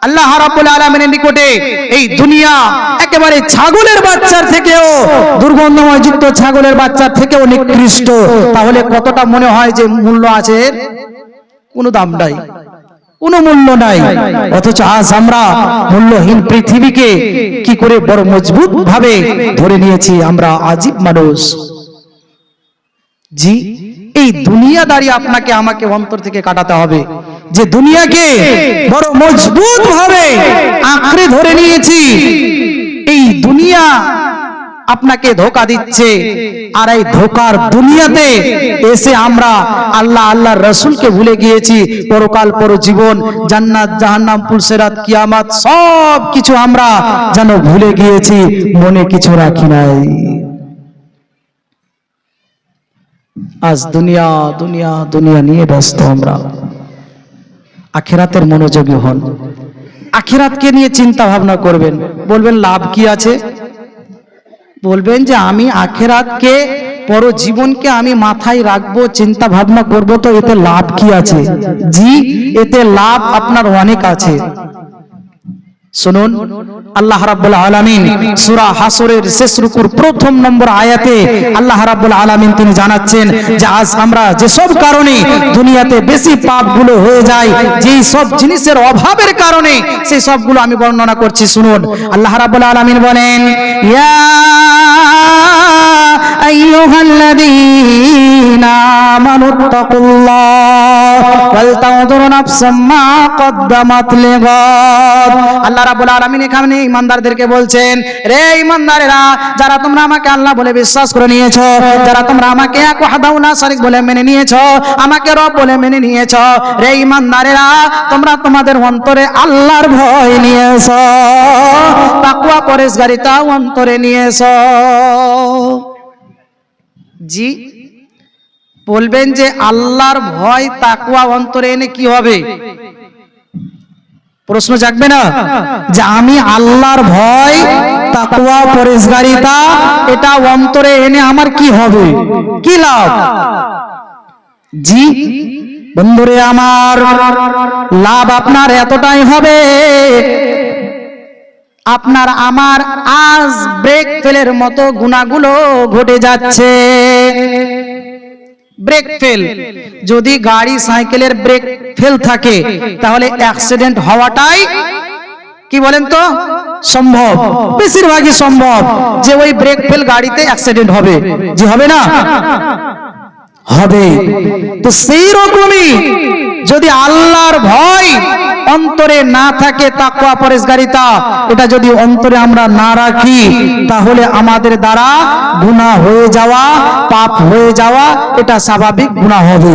আল্লাহ রাব্বুল আলামিনের নিকটে এই দুনিয়া একেবারে ছাগলের বাচ্চার থেকেও, দুর্গন্ধময় যুক্ত ছাগলের বাচ্চার থেকেও নিকৃষ্ট। তাহলে কতটা মনে হয় যে মূল্য আছে? কোনো দাম নাই, কোনো মূল্য নাই। অথচ আজ আমরা মূল্যহীন পৃথিবীকে কি করে বড় মজবুত ভাবে ধরে নিয়েছি। আমরা আজীব মানুষ। জি, এই দুনিয়াদারি আপনাকে আমাকে অন্তর থেকে কাটাতে হবে, যে দুনিয়াকে বড় মজবুত ভাবে আঁকড়ে ধরে নিয়েছি। এই দুনিয়া আপনাকে ধোঁকা দিচ্ছে, আর এই ধোঁকার দুনিয়াতে এসে আমরা আল্লাহর রাসূলকে ভুলে গিয়েছি। পরকাল, পরজীবন, জান্নাত, জাহান্নাম, পুলসিরাত, কিয়ামত সব কিছু আমরা যেন ভুলে গিয়েছি, মনে কিছু রাখি নাই। আজ দুনিয়া দুনিয়া দুনিয়া নিয়ে ব্যস্ত আমরা। আখিরাতের মনোযোগী হন, আখিরাতকে নিয়ে চিন্তা ভাবনা করবেন। বলবেন লাভ কি আছে? বলবেন যে আমি আখিরাতকে পরজীবনকে আমি মাথায় রাখবো, চিন্তা ভাবনা করব, তো এতে লাভ কি আছে? জি, এতে লাভ আপনার অনেক আছে। শুনুন, আল্লাহ রাব্বুল আলামিন সূরা হাসরের শেষ রুকুর প্রথম নম্বর আয়াতে আল্লাহ রাব্বুল আলামিন তিনি জানাচ্ছেন যে আজ আমরা যে সব কারণে দুনিয়াতে বেশি পাপগুলো হয়ে যায়, যেই সব জিনিসের অভাবের কারণে, সেই সবগুলো আমি বর্ণনা করছি। শুনুন, আল্লাহ রাব্বুল আলামিন বলেন, ইয়া আইয়ুহাল্লাযীনা আমানুত্তাকুল্লাহ ওয়াল তানজুর নাফসুম মা কদ্দামাত লিগাদ। আল্লাহ রাব্বুল আলামিন এখানে ঈমানদারদেরকে বলছেন, রে ঈমানদারেরা, যারা তোমরা আমাকে আল্লাহ বলে বিশ্বাস করে নিয়েছো, যারা তোমরা আমাকে এক ওয়াহদাহু লা শারীক বলে মেনে নিয়েছো, আমাকে রব বলে মেনে নিয়েছো, রে ঈমানদারেরা, তোমরা তোমাদের অন্তরে আল্লাহর ভয় নিয়েছো, তাকওয়া পরহেজগারিতা অন্তরে নিয়েছো। জি, বলবেন যে আল্লাহর ভয় তাকওয়া অন্তরে এনে কি হবে? প্রশ্ন জাগবে না যে আমি আল্লাহর ভয় তাকওয়া পরহেজগারিতা এটা অন্তরে এনে আমার কি হবে, কি লাভ? জি বন্ধুরে আমার, লাভ আপনার এতটাই হবে, আপনার আমার আজ ব্রেক ফেলের মতো গুনাহগুলো ঘটে যাচ্ছে। ব্রেক ফেল, যদি গাড়ি সাইকেলের ব্রেক ফেল থাকে তাহলে অ্যাক্সিডেন্ট হওয়াটাই কি বলেন তো সম্ভব, বেশিরভাগই সম্ভব যে ওই ব্রেক ফেল গাড়িতে অ্যাক্সিডেন্ট হবে। জি হবে না? হবে। তো সেই রকমই যদি আল্লাহর ভয় অন্তরে না থাকে, তাকওয়া পরহেজগারিতা এটা যদি অন্তরে আমরা না রাখি, তাহলে আমাদের দ্বারা গুনাহ হয়ে যাওয়া, পাপ হয়ে যাওয়া এটা স্বাভাবিক গুনাহ হবে।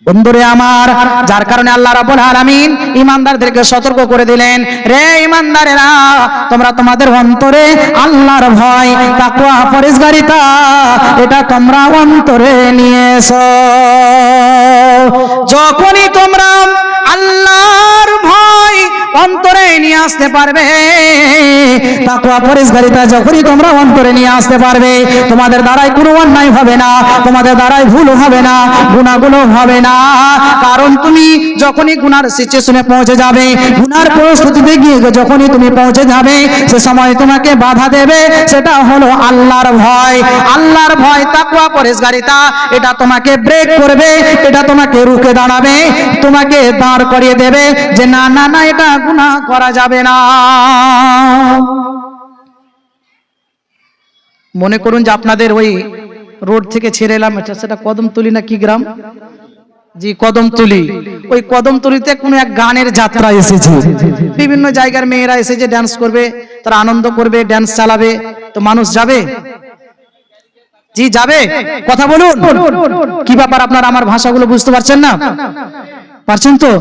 বন্ধুরে আমার, যার কারণে আল্লাহ রাব্বুল আলামিন ঈমানদারদেরকে সতর্ক করে দিলেন, রে ঈমানদারেরা, তোমরা তোমাদের অন্তরে আল্লাহর ভয় তাকওয়া পরহেজগারিতা এটা তোমরা অন্তরে নিয়ে এসো। যখনই তোমরা আল্লাহর ভয় অন্তরে নিয়ে আসতে পারবে, তাকওয়া পরহেজগারিতা যখনই তোমরা অন্তরে নিয়ে আসতে পারবে, তোমাদের দ্বারাই কোনো অন্যায় হবে না, তোমাদের দ্বারাই ভুল হবে না, গুনাহগুলো হবে না। কারণ তুমি যখনই গুনার সিচুয়েশনে পৌঁছে যাবে, গুনার পরিস্থিতিতে গিয়ে যখনই তুমি পৌঁছে যাবে, সে সময় তোমাকে বাধা দেবে, সেটা হলো আল্লাহর ভয়। আল্লাহর ভয় তাকওয়া পরহেজগারিতা এটা তোমাকে ব্রেক করবে, এটা তোমাকে রুখে দাঁড়াবে, তোমাকে দাঁড় করিয়ে দেবে যে না না না, এটা গুনাহ করা যাবে না। মনে করুন যে আপনাদের ওই রোড থেকে ছেড়ে এলাম, সেটা কদমতলি না কি গ্রাম? জি কদমতলি। ওই কদমতলিতে কোনো এক গানের যাত্রা এসেছে, বিভিন্ন জায়গার মেয়েরা এসেছে ডান্স করবে, তারা আনন্দ করবে, ডান্স চালাবে, তো মানুষ যাবে? জি যাবে? কথা বলুন, কি ব্যাপার আপনারা আমার ভাষাগুলো বুঝতে পারছেন না? পারছেন তো?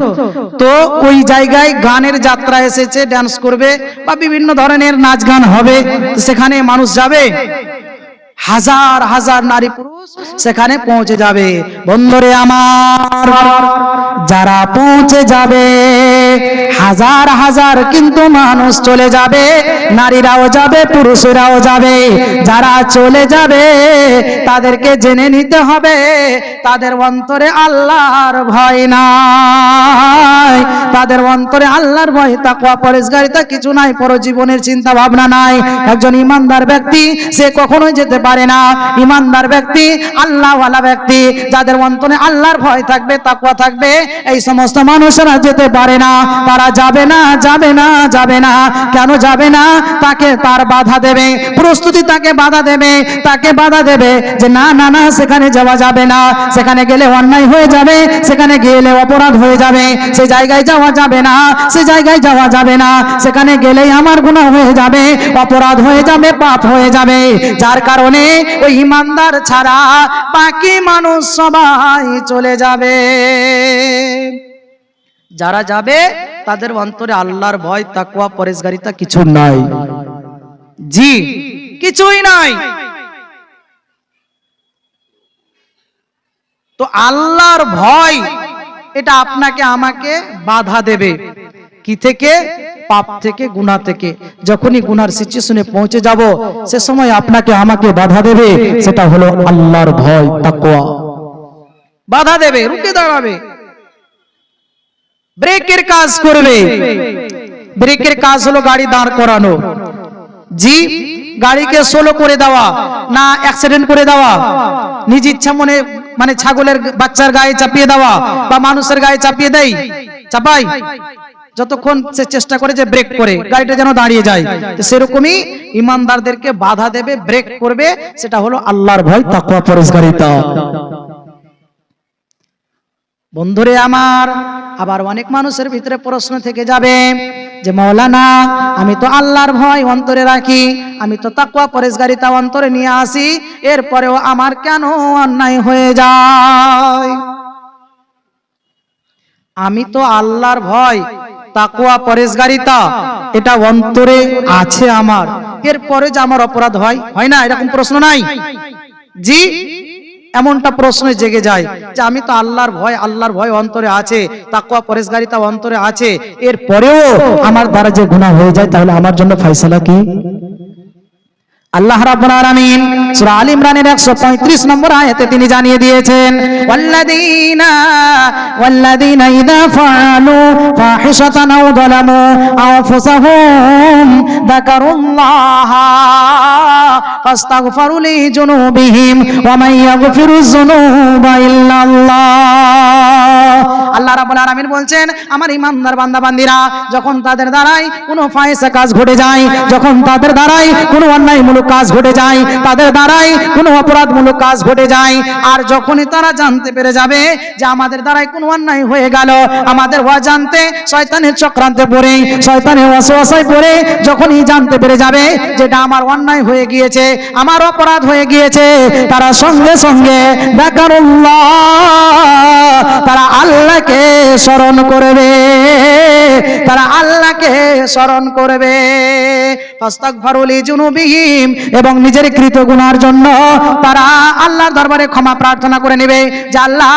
তো ওই জায়গায় গানের যাত্রা এসেছে, ডান্স করবে বা বিভিন্ন ধরনের নাচ গান হবে, তো সেখানে মানুষ যাবে? হাজার হাজার নারী পুরুষ সেখানে পৌঁছে যাবে। বন্ধুরে আমার, যারা পৌঁছে যাবে হাজার হাজার কিন্তু মানুষ চলে যাবে, নারীরাও যাবে, পুরুষেরাও যাবে। যারা চলে যাবে তাদেরকে জেনে নিতে হবে তাদের অন্তরে আল্লাহর ভয় নাই, তাদের অন্তরে আল্লাহর ভয় তাকওয়া পরহেজগারিতা কিছু নাই, পরজীবনের চিন্তা ভাবনা নাই। একজন ঈমানদার ব্যক্তি সে কখনোই যেতে পারে না। ঈমানদার ব্যক্তি, আল্লাহওয়ালা ব্যক্তি, যাদের অন্তরে আল্লাহর ভয় থাকবে, তাকওয়া থাকবে, এই সমস্ত মানুষেরা যেতে পারে না। তারা যাবে না, যাবে না, যাবে না। কেন যাবে না? তাকে তার বাধা দেবে, প্রস্তুতি তাকে বাধা দেবে, তাকে বাধা দেবে যে না না না, সেখানে যাওয়া যাবে না, সেখানে গেলে অন্যায় হয়ে যাবে, সেখানে গেলে অপরাধ হয়ে যাবে, সে জায়গায় যাওয়া যাবে না, সে জায়গায় যাওয়া যাবে না, সেখানে গেলেই আমার গুনাহ হয়ে যাবে, অপরাধ হয়ে যাবে, পাপ হয়ে যাবে। যার কারণে ওই ঈমানদার ছাড়া বাকি মানুষ সবাই চলে যাবে। যারা যাবে তাদের অন্তরে আল্লাহর ভয় তাকওয়া পরহেজগারিতা কিছু নাই। জি কিছুই নাই। তো আল্লাহর ভয় এটা আপনাকে আমাকে বাধা দেবে কি থেকে? পাপ থেকে, গুনাহ থেকে। যখনই গুনার সিচুয়েশনে পৌঁছে যাব, সে সময় আপনাকে আমাকে বাধা দেবে, সেটা হলো আল্লাহর ভয়, তাকওয়া। বাধা দেবে, রুখে দাঁড়াবে, ব্রেকের কাজ করবে। ব্রেকের কাজ হলো গাড়ি দাঁড় করানো, জি, গাড়িকে স্লো করে দেওয়া, না অ্যাক্সিডেন্ট করে দেওয়া, নিজ ইচ্ছা মনে মানে ছাগলের বাচ্চার গায়ে চাপিয়ে দেওয়া বা মানুষের গায়ে চাপিয়ে দেয়, চাপাই, যতক্ষণ সে চেষ্টা করে যে ব্রেক করে গাড়িটা যেন দাঁড়িয়ে যায়, তো সেরকমই ইমানদারদেরকে বাধা দেবে, ব্রেক করবে, সেটা হলো আল্লাহর ভয়, তাকওয়া, পরহেজগারিতা। বন্ধুরে আমার, আবার অনেক মানুষের ভিতরে প্রশ্ন থেকে যাবে যে মাওলানা, আমি তো আল্লাহর ভয় অন্তরে রাখি, আমি তো তাকওয়া পরহেজগারিতা অন্তরে নিয়ে আসি, এরপরেও আমার কেন অন্যায় হয়ে যায়? আমি তো আল্লাহর ভয়, তাকওয়া, পরহেজগারিতা এটা অন্তরে আছে আমার, এরপরে যে আমার অপরাধ হয়, হয় না? এরকম প্রশ্ন নাই? জি, এমনটা প্রশ্ন জেগে যায় যে আমি তো আল্লাহর ভয় অন্তরে আছে, তাকওয়া পরহেজগারিতা অন্তরে আছে, এরপরেও আমার দ্বারা যে গুনাহ হয়ে যায়, তাহলে আমার জন্য ফয়সালা কি? আল্লাহ রাব্বুল আলামিন সূরা আল ইমরানের 135 নম্বর আয়াতে তিনি জানিয়ে দিয়েছেন, ওয়াল্লাযীনা ইযা ফাআলু ফাহিশাতান আও যালামু আনফুসাহুম যাকারুল্লাহা ফাস্তাগফিরু লিযুনুবিহিম ওয়া মান ইয়াগফিরুয যুনুবা ইল্লাল্লাহ। আল্লাহ রাব্বুল আলামিন বলছেন, আমার ঈমানদার বান্দা বান্দীরা যখন তাদের দ্বারাই কোনো ফাহিশা কাজ ঘটে যায়, যখন তাদের দ্বারাই কোনো অন্যায়মূলক কাজ ঘটে যায়, তাদের দ্বারাই কোনো অপরাধমূলক কাজ ঘটে যায়, আর যখনই তারা জানতে পেরে যাবে যে আমাদের দ্বারাই কোনো অন্যায় হয়ে গেল, আমাদের অজান্তে শয়তানের চক্রান্তে পড়ে, শয়তানের ওয়াসওয়াসায় পড়ে যখনই জানতে পেরে যাবে যেটা আমার অন্যায় হয়ে গিয়েছে, আমার অপরাধ হয়ে গিয়েছে, তারা সঙ্গে সঙ্গে যাকারুল্লাহ, তারা আল্লাহকে স্মরণ করবে, তারা আল্লাহকে স্মরণ করবে, ফাস্তাগফিরু লিযুনুবিহিম, এবং নিজের কৃত গুনার জন্য তারা আল্লাহর দরবারে ক্ষমা প্রার্থনা করে নেবে যে আল্লাহ,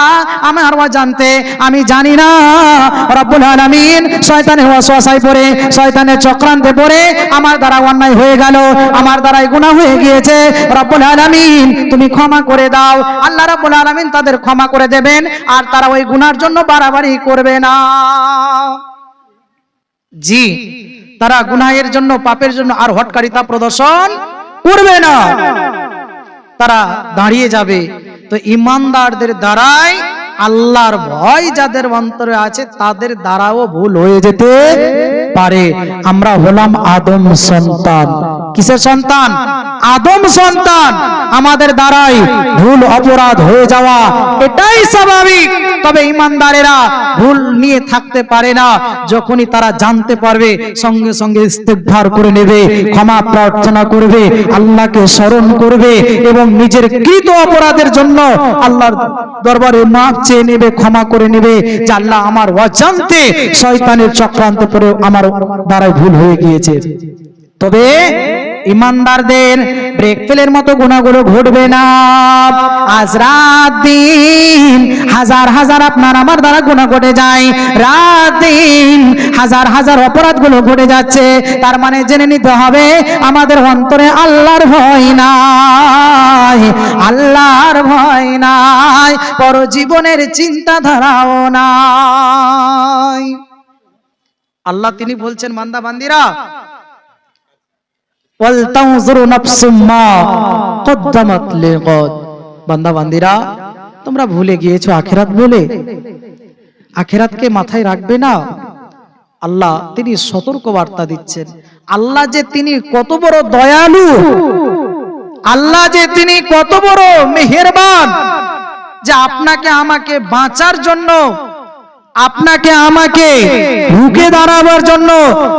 আমার অজান্তে, আমি জানি না রব্বুল আলামিন শয়তানের ওয়াসওয়াসায় পড়ে, শয়তানের চক্রান্তে পড়ে আমার দ্বারা অন্যায় হয়ে গেল, আমার দ্বারাই গুনাহ হয়ে গিয়েছে, রব্বুল আলামিন তুমি ক্ষমা করে দাও। আল্লাহ রব্বুল আলামিন তাদের ক্ষমা করে দেবেন, আর তারা ওই গুনার জন্য বাড়াবাড়ি করবে না। জি, তারা গুনাহের জন্য, পাপের জন্য আর হটকারিতা প্রদর্শন করবে না, তারা দাঁড়িয়ে যাবে। তো ঈমানদারদের দ্বারাই, আল্লাহর ভয় যাদের অন্তরে আছে, তাদের দ্বারাও ভুল হয়ে যেতে পারে। আমরা হলাম আদম সন্তান। কিসের সন্তান? আদম সন্তান। আমাদের দ্বারাই ভুল অপরাধ হয়ে যাওয়া এটাই স্বাভাবিক। তবে ঈমানদারেরা ভুল নিয়ে থাকতে পারে না, যখনই তারা জানতে পারবে সঙ্গে সঙ্গে ইস্তেগফার করে নেবে, ক্ষমা প্রার্থনা করবে, আল্লাহকে স্মরণ করবে এবং নিজের কৃত অপরাধের জন্য আল্লাহর দরবারে মাফ চেয়ে নেবে, ক্ষমা করে নেবে যে আল্লাহ, আমার অজান্তে শয়তানের চক্রান্তে পড়ে আমার দ্বারাই ভুল হয়ে গিয়েছে। তবে ঈমানদারদের ব্রেক ফেলের মতো গুনাহগুলো ঘটবে না। আজ রাত দিন হাজার হাজার আপনার আমার দ্বারা গুনাহ ঘটে যায়, রাত দিন হাজার হাজার অপরাধগুলো ঘটে যাচ্ছে, তার মানে জেনে নিতে হবে আমাদের অন্তরে আল্লাহর ভয় নাই, আল্লাহর ভয় নাই, পরজীবনের চিন্তাধারাও নাই। আল্লাহ তিনি বলছেন, বান্দা বান্দিরা, বান্দা বান্দিরা, তোমরা ভুলে গিয়েছো আখিরাত বলে, আখিরাতকে মাথায় রাখবে না। আল্লাহ তিনি সতর্ক বার্তা দিচ্ছেন। আল্লাহ যে তিনি কত বড় দয়ালু, আল্লাহ যে তিনি কত বড় মেহেরবান, যে আপনাকে আমাকে বাঁচার জন্য, আপনাকে আমাকে রুখে দাঁড়াবার জন্য,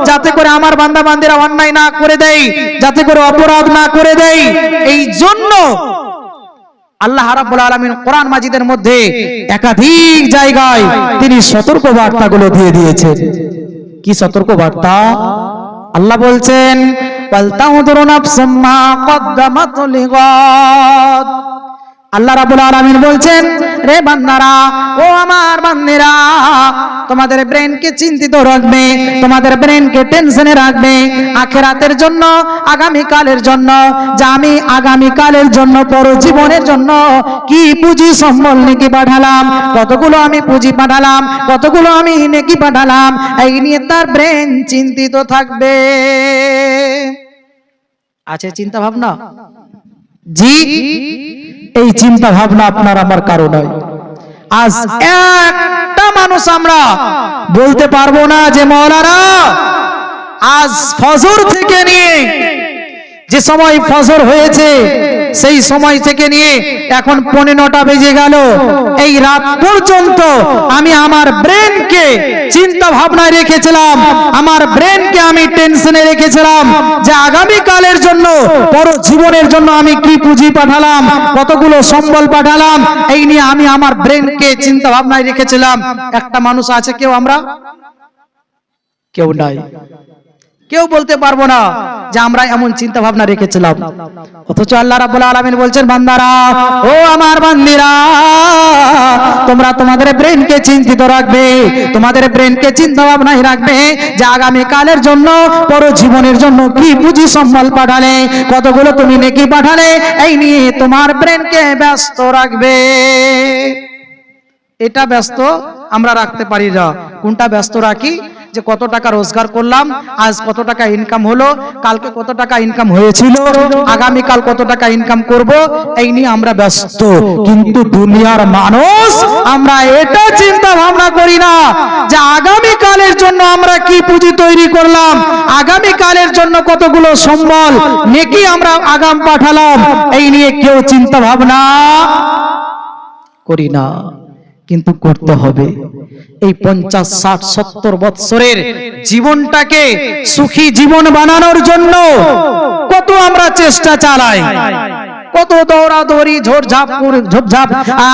যাতে করে আমার বান্দা বান্দিরা অন্যায় না করে দেয়, যাতে করে অপরাধ না করে দেয়, এই জন্য আল্লাহ রাব্বুল আলামিন কোরআন মাজিদের মধ্যে একাধিক জায়গায় তিনি সতর্ক বার্তাগুলো দিয়ে দিয়েছেন। কি সতর্ক বার্তা? আল্লাহ বলছেন, ওয়াল তাউযুরু নাফসুম মা কদ্দামাত লিগাদ। আল্লাহ রাব্বুল আলামিন বলছেন, রে বান্দারা, ও আমার বান্দিরা, তোমাদের ব্রেনকে চিন্তিত রাখবে, তোমাদের ব্রেনকে টেনশনে রাখবে আখিরাতের জন্য, আগামী কালের জন্য, যে আমি আগামী কালের জন্য, পরজীবনের জন্য কি পুঁজি সম্বল নেকি পাঠালাম, কতগুলো আমি পুঁজি পাঠালাম, কতগুলো আমি নেকি পাঠালাম, এই নিয়ে তার ব্রেন চিন্তিত থাকবে। আছে চিন্তা ভাবনা? জি, এই চিন্তা ভাবনা আপনার আমার কারো নয়। আজ একটা মানুষ আমরা বলতে পারবো না যে মাওলানা আজ ফজর থেকে নিয়ে, যে সময় ফজর হয়েছে সেই সময় থেকে নিয়ে এখন 9:15 বেজে গেল, এই রাত পর্যন্ত আমি আমার ব্রেনকে চিন্তা ভাবনায় রেখেছিলাম, আমার ব্রেনকে আমি টেনশনে রেখেছিলাম যে আগামী কালের জন্য, পরজীবনের জন্য আমি কি পুঁজি পাঠালাম, কতগুলো সম্বল পাঠালাম, এই নিয়ে আমি আমার ব্রেনকে চিন্তা ভাবনায় রেখেছিলাম। একটা মানুষ আছে কেউ? আমরা কেউ নাই। কেউ বলতে পারবো না যে আমরা এমন চিন্তা ভাবনা রেখেছিলাম। অথচ আল্লাহ রাব্বুল আলামিন বলছেন, বান্দারা, ও আমার বান্দিরা, তোমরা তোমাদের ব্রেনকে চিন্তিত রাখবে, তোমাদের ব্রেনকে চিন্তা ভাবনায় রাখবে যে আগামী কালের জন্য, পরজীবনের জন্য কি পুঁজি সম্বল পাঠালে, কতগুলো তুমি নেকি পাঠালে, এই নিয়ে তোমার ব্রেনকে ব্যস্ত রাখবে। এটা ব্যস্ত আমরা রাখতে পারি না। কোনটা ব্যস্ত রাখি? যে কত টাকা রোজগার করলাম, আজ কত টাকা ইনকাম হলো, কালকে কত টাকা ইনকাম হয়েছিল, আগামী কাল কত টাকা ইনকাম করব, এই নিয়ে আমরা ব্যস্ত। কিন্তু দুনিয়ার মানুষ আমরা এটা চিন্তা ভাবনা করি না যে আগামী কালের জন্য আমরা কি পুঁজি তৈরি করলাম, আগামী কালের জন্য কতগুলো সম্বল নেকি আমরা আগাম পাঠালাম, এই নিয়ে কেউ চিন্তা ভাবনা করি না। কিন্তু করতে হবে। এই 50, 60, 70 বৎসরের জীবনটাকে সুখী জীবন বানানোর জন্য কত আমরা চেষ্টা চালাই, কত দৌড়াদৌড়ি, ঝোড়ঝাপ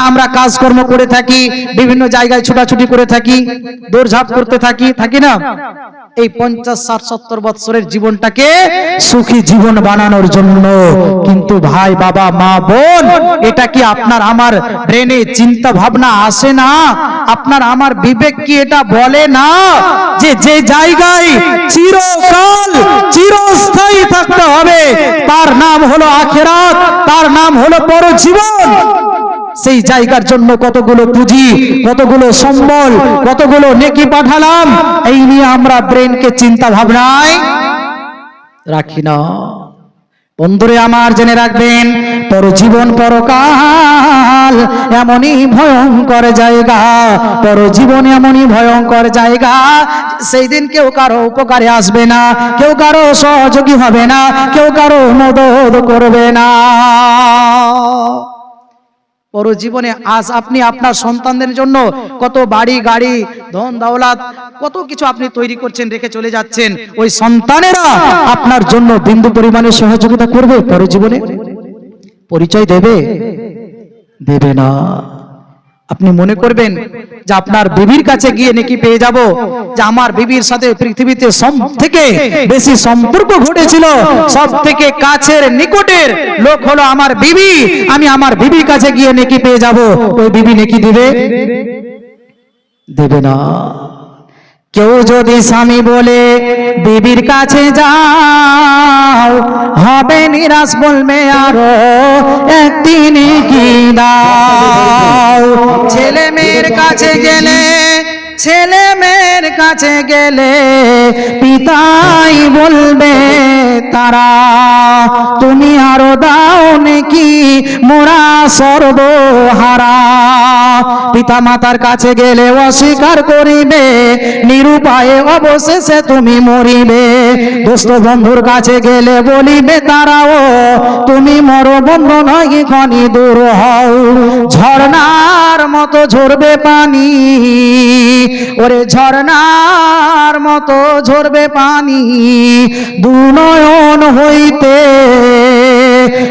আমরা কাজকর্ম করে থাকি, বিভিন্ন জায়গায় ছোটাছুটি করে থাকি, দৌড়ঝাপ করতে থাকি, থাকি না? এই 50, 60, 70 বৎসরের জীবনটাকে সুখী জীবন বানানোর জন্য। কিন্তু ভাই, বাবা, মা, বোন, এটা কি আপনার আমার ব্রেনে চিন্তা ভাবনা আসে না? আপনার আমার বিবেক কি এটা বলে না যে যে জায়গায় চিরকাল চিরস্থায়ী থাকতে হবে তার নাম হলো আখিরাত, তার নাম হলো পরজীবন? সেই জায়গার জন্য কতগুলো পুঁজি, কতগুলো সম্বল, কতগুলো নেকি পাঠালাম, এই নিয়ে আমরা ব্রেনকে চিন্তা ভাবনায় রাখি না। বন্ধুরে আমার, জেনে রাখবেন, পরজীবন পরকাল এমনই ভয়ঙ্কর জায়গা, পরজীবন এমনই ভয়ঙ্কর জায়গা, সেই দিন কেউ কারো উপকারে আসবে না, কেউ কারো সহযোগী হবে না, কেউ কারো মদদ করবে না। পরজীবনে আজ আপনি আপনার সন্তানদের জন্য কত বাড়ি গাড়ি, ধন দৌলত, কত কিছু আপনি তৈরি করছেন, রেখে চলে যাচ্ছেন। ওই সন্তানেরা আপনার জন্য বিন্দু পরিমাণে সহযোগিতা করবে? পরজীবনে পরিচয় দেবে? দেবে না। আপনি মনে করবেন যে আপনার বিবির কাছে গিয়ে নাকি পেয়ে যাব, যে আমার বিবির সাথে পৃথিবীতে সব থেকে বেশি সম্পর্ক ঘটেছিল, সব থেকে কাছের নিকটের লোক হলো আমার বিবি, আমি আমার বিবির কাছে গিয়ে নাকি পেয়ে যাব। ওই বিবি নাকি দিবে? দেবে না। কেউ যদি স্বামী বলে বিবির কাছে যাও, হবে নিরাশ, বলবে আরো একদিন কি দাও। ছেলে মেয়ের কাছে গেলে, ছেলে মেয়ের কাছে গেলে পিতাই বলবে তারা, তুমি আরো দাও নাকি, মোরা সর্বহারা। পিতা মাতার কাছে গেলে অস্বীকার করিবে, নিরুপায়ে অবশেষে তুমি মরিবে। দোস্ত বন্ধুর কাছে গেলে বলিবে তারাও, তুমি মরো বন্ধু নয় খনি দূর হও। ঝর্ণার মতো ঝরবে পানি, ওরে ঝর্ণার মতো ঝরবে পানি, দুনয়ন হইতে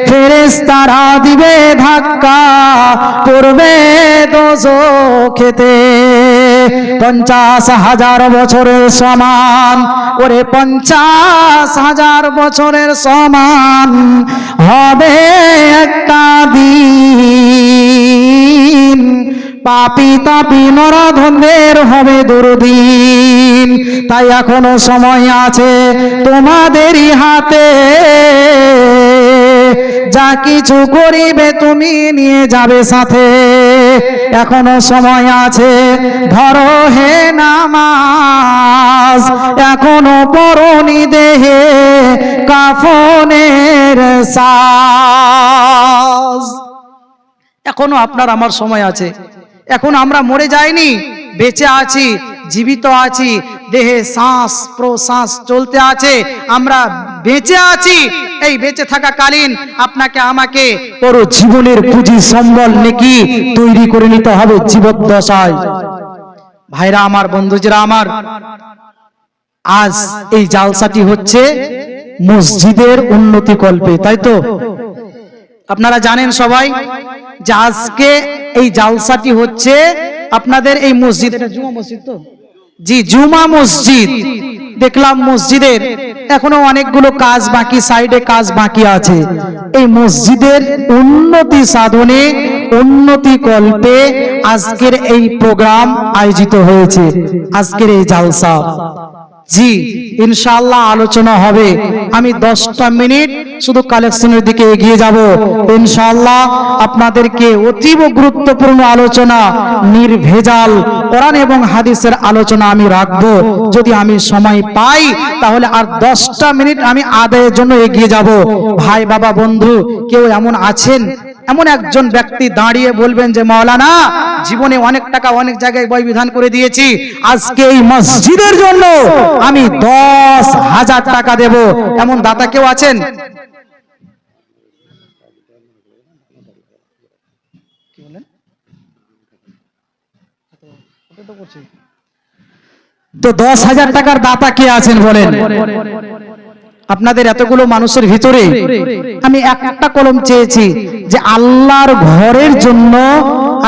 ফেরেশতারা দিবে ধাক্কা, পড়বে বসো খেতে 50,000 বছরের সমান, ওরে 50,000 বছরের সমান হবে একটা দিন, পাপী তাপী নরধমদের হবে দুর্দিন। তাই এখনো সময় আছে তোমাদেরই হাতে, যা কিছু করিবে তুমি নিয়ে যাবে সাথে। এখনো সময় আছে, ধরো হে নামাজ, এখনো পরনি দেহে কাফনের সাজ। এখনো আপনার আমার সময় আছে, এখন আমরা মরে যাইনি, বেঁচে আছি, জীবিত আছি, দেহে শ্বাস প্রশ্বাস চলতে আছে, আমরা বেঁচে আছি। এই বেঁচে থাকাকালীন আপনাকে আমাকে পুরো জীবনের পুঁজি সম্বল নেকি তৈরি করে নিতে হবে জীবদ্দশায়। ভাইরা আমার, বন্ধুরা আমার, আজ এই জালসাটি হচ্ছে মসজিদের উন্নতি কল্পে, তাই তো? আপনারা জানেন সবাই যে আজকে এই জালসাটি হচ্ছে আপনাদের এই মসজিদ, এটা জুমা মসজিদ তো? জি, জুমা মসজিদ। দেখলাম মসজিদের এখনো অনেকগুলো কাজ বাকি, সাইডে কাজ বাকি আছে। এই মসজিদের উন্নতি সাধনে, উন্নতি কল্পে আজকের এই প্রোগ্রাম আয়োজিত হয়েছে, আজকের এই জালসা। জি, ইনশাআল্লাহ আলোচনা হবে। আমি 10টা মিনিট শুধু কালেকশনের দিকে এগিয়ে যাব। ইনশাআল্লাহ আপনাদেরকে অতীব গুরুত্বপূর্ণ আলোচনা, নির্ভেজাল কোরআন এবং হাদিসের আলোচনা আমি রাখবো। যদি আমি সময় পাই তাহলে আর 10টা মিনিট আমি আদায়ের জন্য এগিয়ে যাব। ভাই, বাবা, বন্ধু, কেউ এমন আছেন, এমন একজন ব্যক্তি দাঁড়িয়ে বলবেন যে মাওলানা, জীবনে অনেক টাকা অনেক জায়গায় বই বিধান করে দিয়েছি, আজকে এই মসজিদের জন্য আমি 10,000 টাকা দেব, এমন দাতা কেউ আছেন? তো 10,000 টাকার দাতা কে আছেন বলেন? আপনাদের এতগুলো মানুষের ভিতরে আমি একটা কলম চেয়েছি যে আল্লাহর ঘরের জন্য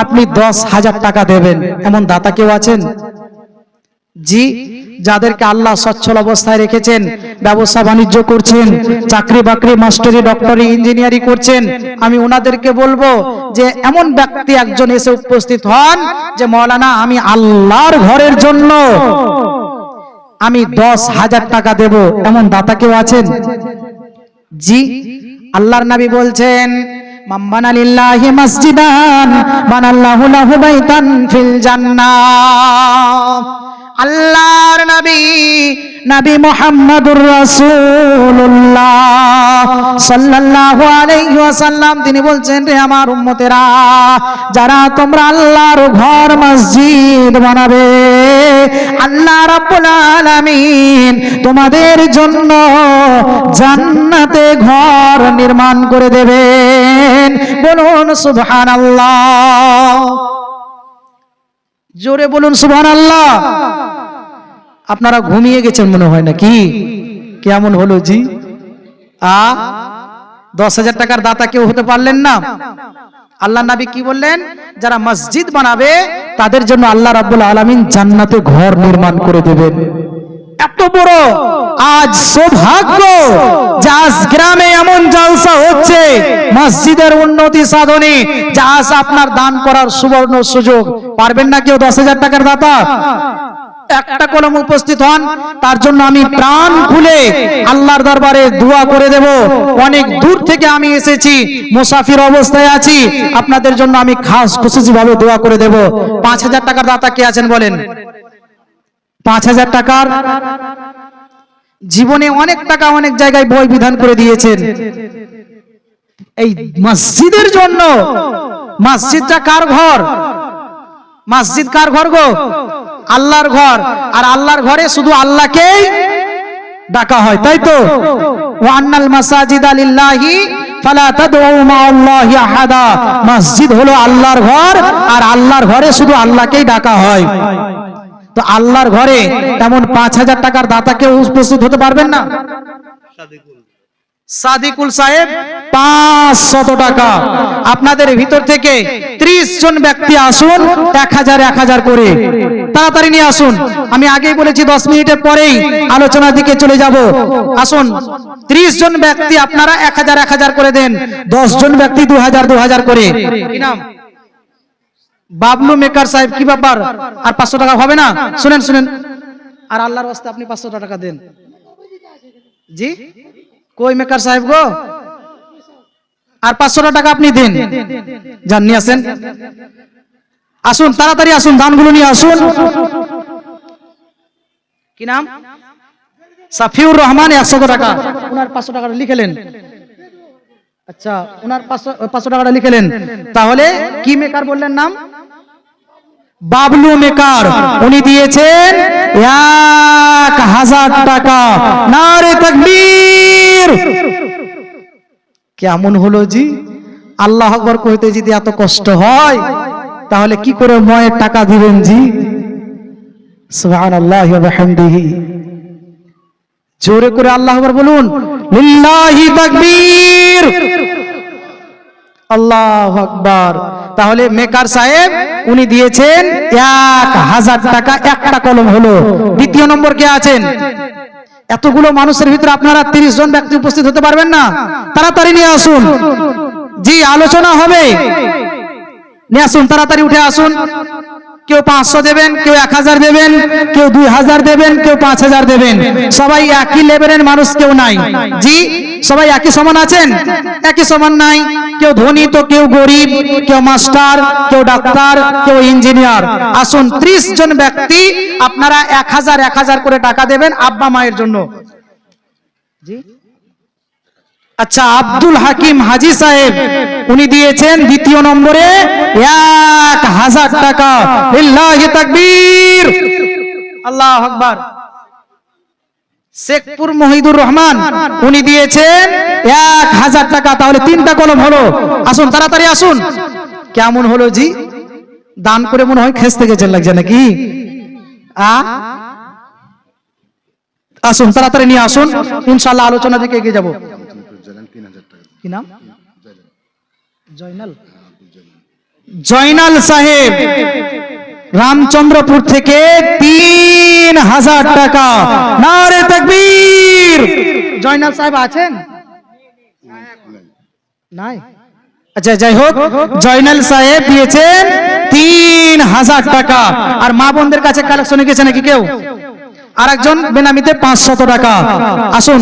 আপনি 10,000 টাকা দেবেন, এমন দাতা কেউ আছেন? জি, যাদেরকে আল্লাহ সচ্ছল অবস্থায় রেখেছেন, ব্যবসা বাণিজ্য করছেন, চাকরি বাকরি, মাস্টারি, ডক্টরি, ইঞ্জিনিয়ারিং করছেন, আমি ওনাদেরকে বলবো যে এমন ব্যক্তি একজন এসে উপস্থিত হন যে মাওলানা, আমি আল্লাহর ঘরের জন্য আমি 10,000 টাকা দেব, এমন দাতা কেউ আছেন? জি, আল্লাহর নবী বলছেন, মাম্মানা লিল্লাহি মাসজিদান বানাল্লাহু লাহু বাইতান ফিল জান্নাহ। আল্লাহর নবী, নবী মুহাম্মদুর রাসূলুল্লাহ সাল্লাল্লাহু আলাইহি ওয়াসাল্লাম তিনি বলছেন, রে আমার উম্মতেরা, যারা তোমরা আল্লাহর ঘর মসজিদ বানাবে, আল্লাহ রাব্বুল আলামিন তোমাদের জন্য জান্নাতে ঘর নির্মাণ করে দেবেন। বলুন সুবহানাল্লাহ, জোরে বলুন সুবহানাল্লাহ। আপনারা ঘুমিয়ে গেছেন মনে হয়, নাকি কেমন হলো জি? 10,000 টাকার দাতা কেউ হতে পারলেন না? আল্লাহ নবী কি বললেন? যারা মসজিদ বানাবে তাদের জন্য আল্লাহ রাব্বুল আলামিন জান্নাতে ঘর নির্মাণ করে দেবেন। এত বড় আজ সৌভাগ্য যে আজ গ্রামে এমন জলসা হচ্ছে মসজিদের উন্নতি সাধনে, যা আজ আপনার দান করার সুবর্ণ সুযোগ। পারবেন না কেউ 10,000 টাকার দাতা? একটা কলম উপস্থিত হন, তার জন্য আমি প্রাণ খুলে আল্লাহর দরবারে দোয়া করে দেব। অনেক দূর থেকে আমি এসেছি, মুসাফির অবস্থায় আছি, আপনাদের জন্য আমি খাস খুশি ভাবে দোয়া করে দেব। 5,000 টাকার দাতা কে আছেন বলেন? 5,000 টাকার জীবনে অনেক টাকা অনেক জায়গায় বই বিধান করে দিয়েছেন এই মসজিদের জন্য। মসজিদটা কার ঘর? মসজিদ কার ঘর গো? আল্লাহর ঘর। আর আল্লাহর ঘরে শুধু আল্লাহকেই ডাকা হয়, তাই তো? ওয়ান্নাল মাসাজিদা লিল্লাহি ফালা তাদউ মাআল্লাহি আহাদা। মসজিদ হলো আল্লাহর ঘর, আর আল্লাহর ঘরে শুধু আল্লাহকেই ডাকা হয়। তো আল্লাহর ঘরে এমন 5,000 টাকার দাতা কেউ উপস্থিত হতে পারবেন না? সাদিকুল সাহেব 500 টাকা। আপনাদের ভিতর থেকে 30 জন ব্যক্তি আসুন, 1000 1000 করে তাড়াতাড়ি নিয়ে আসুন। আমি আগেই বলেছি 10 মিনিটের পরেই আলোচনার দিকে চলে যাব। আসুন 30 জন ব্যক্তি আপনারা 1000 1000 করে দেন, 10 জন ব্যক্তি 2000 2000 করে। কি নাম? বাবলু মেকার সাহেব। কি ব্যাপার, আর 500 টাকা হবে না? শুনেন শুনেন, আর আল্লাহর ওয়াস্তে আপনি 500 টাকা দেন। জি কই মেকার সাহেব গো, আর 500 টাকা আপনি দেন, যান নিয়ে আসেন। আসুন তাড়াতাড়ি আসুন, দানগুলো নিয়ে আসুন। কি নাম? সাফিউর রহমান। 100 টাকা। ওনার 500 টাকাটা লিখেলেন। আচ্ছা, ওনার 500 টাকাটা লিখেলেন। তাহলে কি মেকার বললেন নাম? বাবলু মেকার। উনি দিয়েছেন 1000 টাকা। নারে তাকবীর। কেমন হলো জি? আল্লাহ আকবার কইতে যদি এত কষ্ট হয়, তাহলে কি করে ময়ের টাকা দিবেন জি? সুবহানাল্লাহি ওয়া বিহামদিহি। জোরে করে আল্লাহু আকবার বলুন। লিল্লাহি তাকবীর। আল্লাহু আকবার। তাহলে মেকার সাহেব উনি দিয়েছেন 1000 টাকা। একটা কলম হলো। দ্বিতীয় নম্বর কে আছেন? এতগুলো মানুষের ভিতরে আপনারা 30 জন ব্যক্তি উপস্থিত হতে পারবেন না, তাড়াতাড়ি নিয়ে আসুন। জি আলোচনা হবে, নিয়ে আসুন, তাড়াতাড়ি উঠে আসুন। কেউ 500 দেবেন, কেউ 1000 দেবেন, কেউ 2000 দেবেন, কেউ 5000 দেবেন। সবাই একই লেভেলের মানুষ কেউ নাই। জি সবাই একই সমান আছেন? একই সমান নাই। কেউ ধনী তো কেউ গরিব, কেউ মাস্টার, কেউ ডাক্তার, কেউ ইঞ্জিনিয়ার। আসুন 30 জন ব্যক্তি আপনারা 1000 1000 করে টাকা দেবেন আব্বা মায়ের জন্য। জি আচ্ছা, আব্দুল হাকিম হাজি সাহেব উনি দিয়েছেন দ্বিতীয় নম্বরে 1000 টাকা। লিল্লাহি তাকবীর। আল্লাহু আকবার। শেখপুর মহিদুর রহমান উনি দিয়েছেন 1000 টাকা। তাহলে 3টা কলম হলো। আসুন তাড়াতাড়ি আসুন। কেমন হলো জি? দান করে মনে হয় খেস্তে গেছেন লাগছে নাকি? আসুন তাড়াতাড়ি নিয়ে আসুন, ইনশাআল্লাহ আলোচনা থেকে এগিয়ে যাব। কি নাম? জয়নাল। জয়নাল সাহেব রামচন্দ্রপুর থেকে 3000 টাকা। নারে তাকবীর। জয়নাল সাহেব আছেন? নাই। আচ্ছা যাই হোক, জয়নাল সাহেব দিয়েছেন 3000 টাকা। আর মা বোনদের কাছে কালেকশনে গেছে নাকি কেউ? আরেকজন বেনামিতে 500 টাকা। আসুন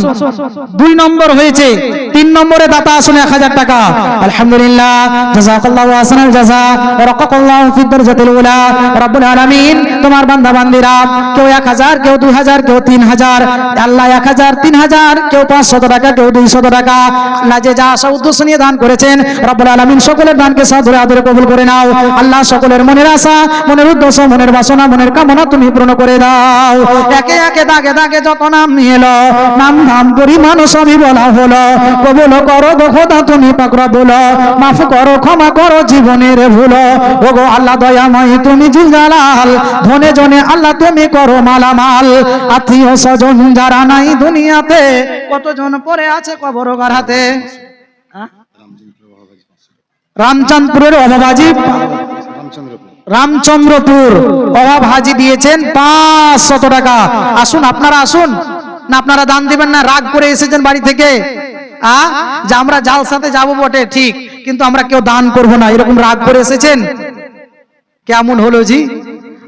2 নম্বর হয়েছে। 3 নম্বরে দাতা আসুন 1000 টাকা। আলহামদুলিল্লাহ, জাযাকাল্লাহু আহসানাল জাযা ওয়া রাকাকাল্লাহু ফিদ দারজাতিল উলা। রব্বুল আলামিন তোমার বান্দা বান্দীরা কেউ 1000, কেউ 2000, কেউ 3000, আল্লাহ 1000 3000, কেউ 500 টাকা, কেউ 200 টাকা। আল্লাহ যে যা আশা উদ্দেশ্য নিয়ে দান করেছেন, রব্বুল আলামিন সকলের দানকে সাদরে আদরে কবুল করে নাও। আল্লাহ সকলের মনের আশা, মনের উদ্দেশ্য, মনের বাসনা, মনের কামনা তুমি পূর্ণ করে দাও। একে একে দাগে দাগে যত নাম এলো, নাম ধাম পরিমাণ সবই বলা হলো। কবুল করো গো খোদা তুমি পাক রব্বুল, মাফ করো ক্ষমা করো জীবনের ভুল। ওগো আল্লাহ দয়াময় তুমি জিল জালাল, ধনে জনে আল্লাহ তুমি করো মালামাল। আত্মীয় স্বজন যারা নাই দুনিয়াতে, কতজন পড়ে আছে কবর গাড়াতে। রামচন্দ্রপুরের অভাবাজি, রামচন্দ্রপুর অভাব হাজি দিয়েছেন 500 টাকা। আসুন আপনারা আসুন। না আপনারা দান দিবেন না? রাগ করে এসেছেন বাড়ি থেকে? যে আমরা জালসাতে যাবো বটে ঠিক, কিন্তু আমরা কেউ দান করব না, এরকম রাগ করে এসেছেন? কেমন হলো জি?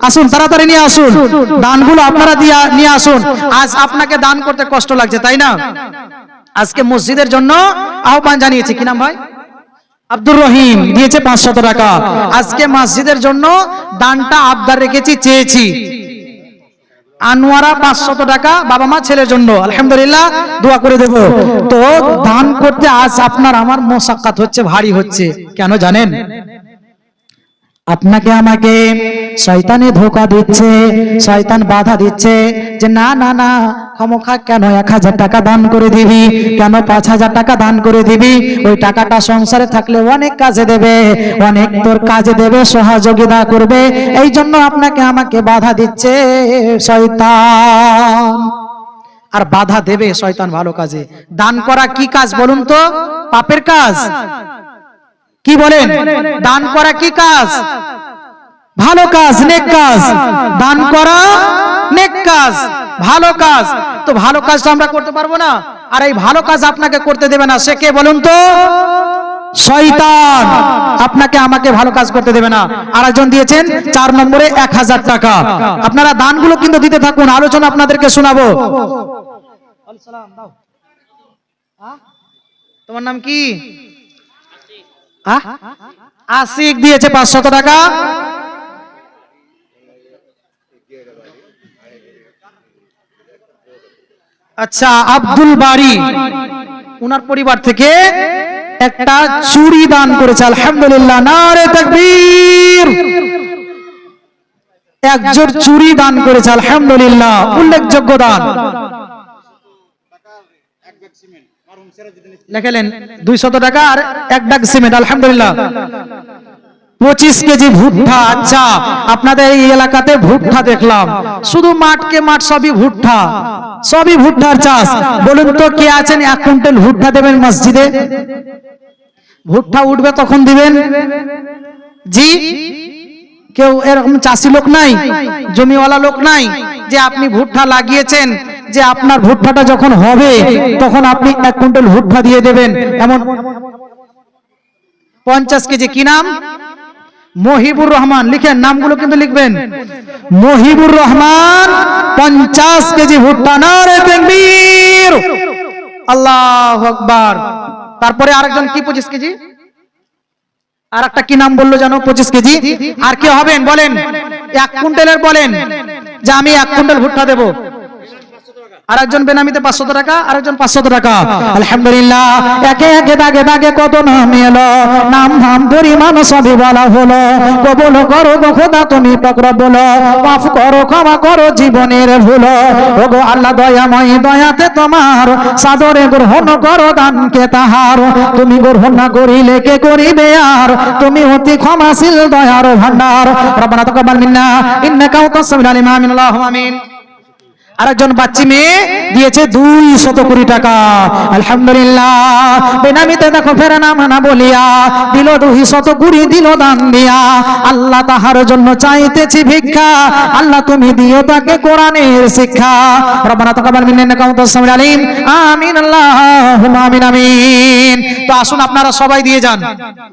আসুন তাড়াতাড়ি নিয়ে আসুন, দানগুলো আপনারা দিয়ে নিয়ে আসুন। আজ আপনাকে দান করতে কষ্ট লাগছে তাই না? আজকে মসজিদের জন্য আহ্বান জানিয়েছি। কি নাম ভাই? আব্দুর রহিম দিয়েছে 500 টাকা। আজকে মসজিদের জন্য দানটা আবদার রেখেছি, চেয়েছি। আনোয়ারা 500 টাকা বাবা মা ছেলের জন্য। আলহামদুলিল্লাহ, দোয়া করে দেব। তো দান করতে আজ আপনার আমার মুশাক্কাত হচ্ছে, ভারী হচ্ছে। কেন জানেন? আপনাকে আমাকে শয়তানে ধোঁকা দিচ্ছে, শয়তান বাধা দিচ্ছে যে না না না, ক্ষমখা কেন 1000 টাকা দান করে দিবি, কেন 5000 টাকা দান করে দিবি, ওই টাকাটা সংসারে থাকলে অনেক কাজে দেবে, অনেক তোর কাজে দেবে, সহযোগিতা করবে। এই জন্য আপনাকে আমাকে বাধা দিচ্ছে শয়তান। আর বাধা দেবে শয়তান ভালো কাজে। দান করা কি কাজ বলুন তো? পাপের কাজ? কি বলেন? দান করা কি কাজ? ভালো কাজ, নেক কাজ। দান করা নেক কাজ, ভালো কাজ। তো ভালো কাজটা আমরা করতে পারবো না, আর এই ভালো কাজ আপনাকে করতে দেবে না, সে কে বলুন তো? শয়তান। আপনাকে আমাকে ভালো কাজ করতে দেবে না। আরেকজন দিয়েছেন 4 নম্বরে 1000 টাকা। আপনারা দানগুলো কিন্তু দিতে থাকুন, আলোচনা আপনাদেরকে শোনাবো। তোমার নাম কি? আশিক দিয়েছে 500 টাকা। আচ্ছা, আব্দুল বাড়ি, উনার পরিবার থেকে একটা চুড়ি দান করেছে। আলহামদুলিল্লাহ, নারে তাকবীর। একজোড় চুড়ি দান করেছে, আলহামদুলিল্লাহ, উল্লেখযোগ্য দান। লেখেলেন 200 টাকা আর 1 ব্যাগ সিমেন্ট, আলহামদুলিল্লাহ। 25 কেজি ভুট্টা। আচ্ছা, আপনাদের এই এলাকাতে ভুট্টা দেখলাম, শুধু মাঠকে মাঠ সবই ভুট্টা, সবই ভুট্টার চাষ। বলুন তো কে আছেন 1 কুইন্টাল ভুট্টা দেবেন মসজিদে? ভুট্টা উঠবে তখন দিবেন জি? কেউ এরকম চাষি লোক নাই, জমিওয়ালা লোক নাই যে আপনি ভুট্টা লাগিয়েছেন, যে আপনার ভুট্টাটা যখন হবে তখন আপনি 1 কুইন্টাল ভুট্টা দিয়ে দেবেন এমন? 50 কেজি। কি নাম? মহিবুর রহমান। লিখেন, নামগুলো কিন্তু লিখবেন। মহিবুর রহমান 50 কেজি ভুট্টা। নারে তাকবীর, আল্লাহু আকবার। তারপরে আরেকজন কি 25 কেজি, আর একটা কি নাম বললো জানো? 25 কেজি। আর কি হবেন বলেন? 1 কুইন্টালের বলেন যে আমি 1 কুইন্টাল ভুট্টা দেবো। আরেকজন বেনামিতে 500 টাকা, আরেকজন 500 টাকা। আলহামদুলিল্লাহ, একে একে দাগে দাগে কত নাম এলো, নাম নাম পরিমাণ সবই বলা হলো। কবুল করো গো খোদা তুমি পাকড় বলো, মাফ করো ক্ষমা করো জীবনের ভুল। ওগো আল্লাহ দয়াময়, দয়াতে তোমার সাদরে গ্রহণ করো দানকে তাহার। তুমি গ্রহণ না করিলে কে করিবে আর, তুমি অতি ক্ষমাশীল দয়ার ভান্ডার। রব্বানা তাকাব্বাল মিন্না ইন্নাকা আনতাস সামিউল আলিম। আমিন, আল্লাহুম্মা আমিন। আরেকজন বাচ্চি মেয়ে দিয়েছে 220 টাকা। আলহামদুলিল্লাহ, বেনামিতে দেখো ফেরানা মানা বলিয়া দিল 220 দিল দান দিয়া। আল্লাহ তাহার জন্য চাইতেছি ভিক্ষা, আল্লাহ তুমি দিও তাকে কোরআনের শিক্ষা। রব্বানা তাকাব্বাল মিন্না ইন্নাকা আনতাস সামিউল আলিম। আমিন, আল্লাহুম্মা আমিন, আমিন। তো আসুন আপনারা সবাই দিয়ে যান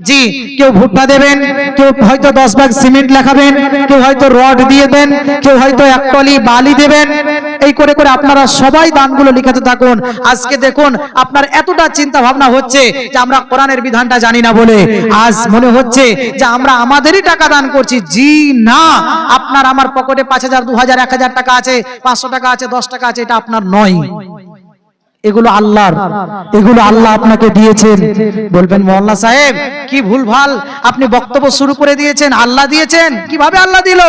জি। কেউ ভুট্টা দেবেন, কেউ হয়তো 10 ব্যাগ সিমেন্ট লেখাবেন, কেউ হয়তো রড দিয়ে দেন, কেউ হয়তো 1 টলি বালি দেবেন। এই করে করে আপনারা সবাই দানগুলো লিখাতে থাকুন। আজকে দেখুন আপনার এতটা চিন্তা ভাবনা হচ্ছে যে আমরা কোরআনের বিধানটা জানি না বলে, আজ মনে হচ্ছে যে আমরা আমাদেরই টাকা দান করছি। জি না, আপনার আমার পকেটে 5000, 2000, 1000 টাকা আছে, 500 টাকা আছে, 10 টাকা আছে, এটা আপনার নয়, এগুলো আল্লাহর। এগুলো আল্লাহ আপনাকে দিয়েছেন। বলবেন মোল্লা সাহেব কি ভুলভাল আপনি বক্তব্য শুরু করে দিয়েছেন। আল্লাহ দিয়েছেন, কিভাবে আল্লাহ দিল?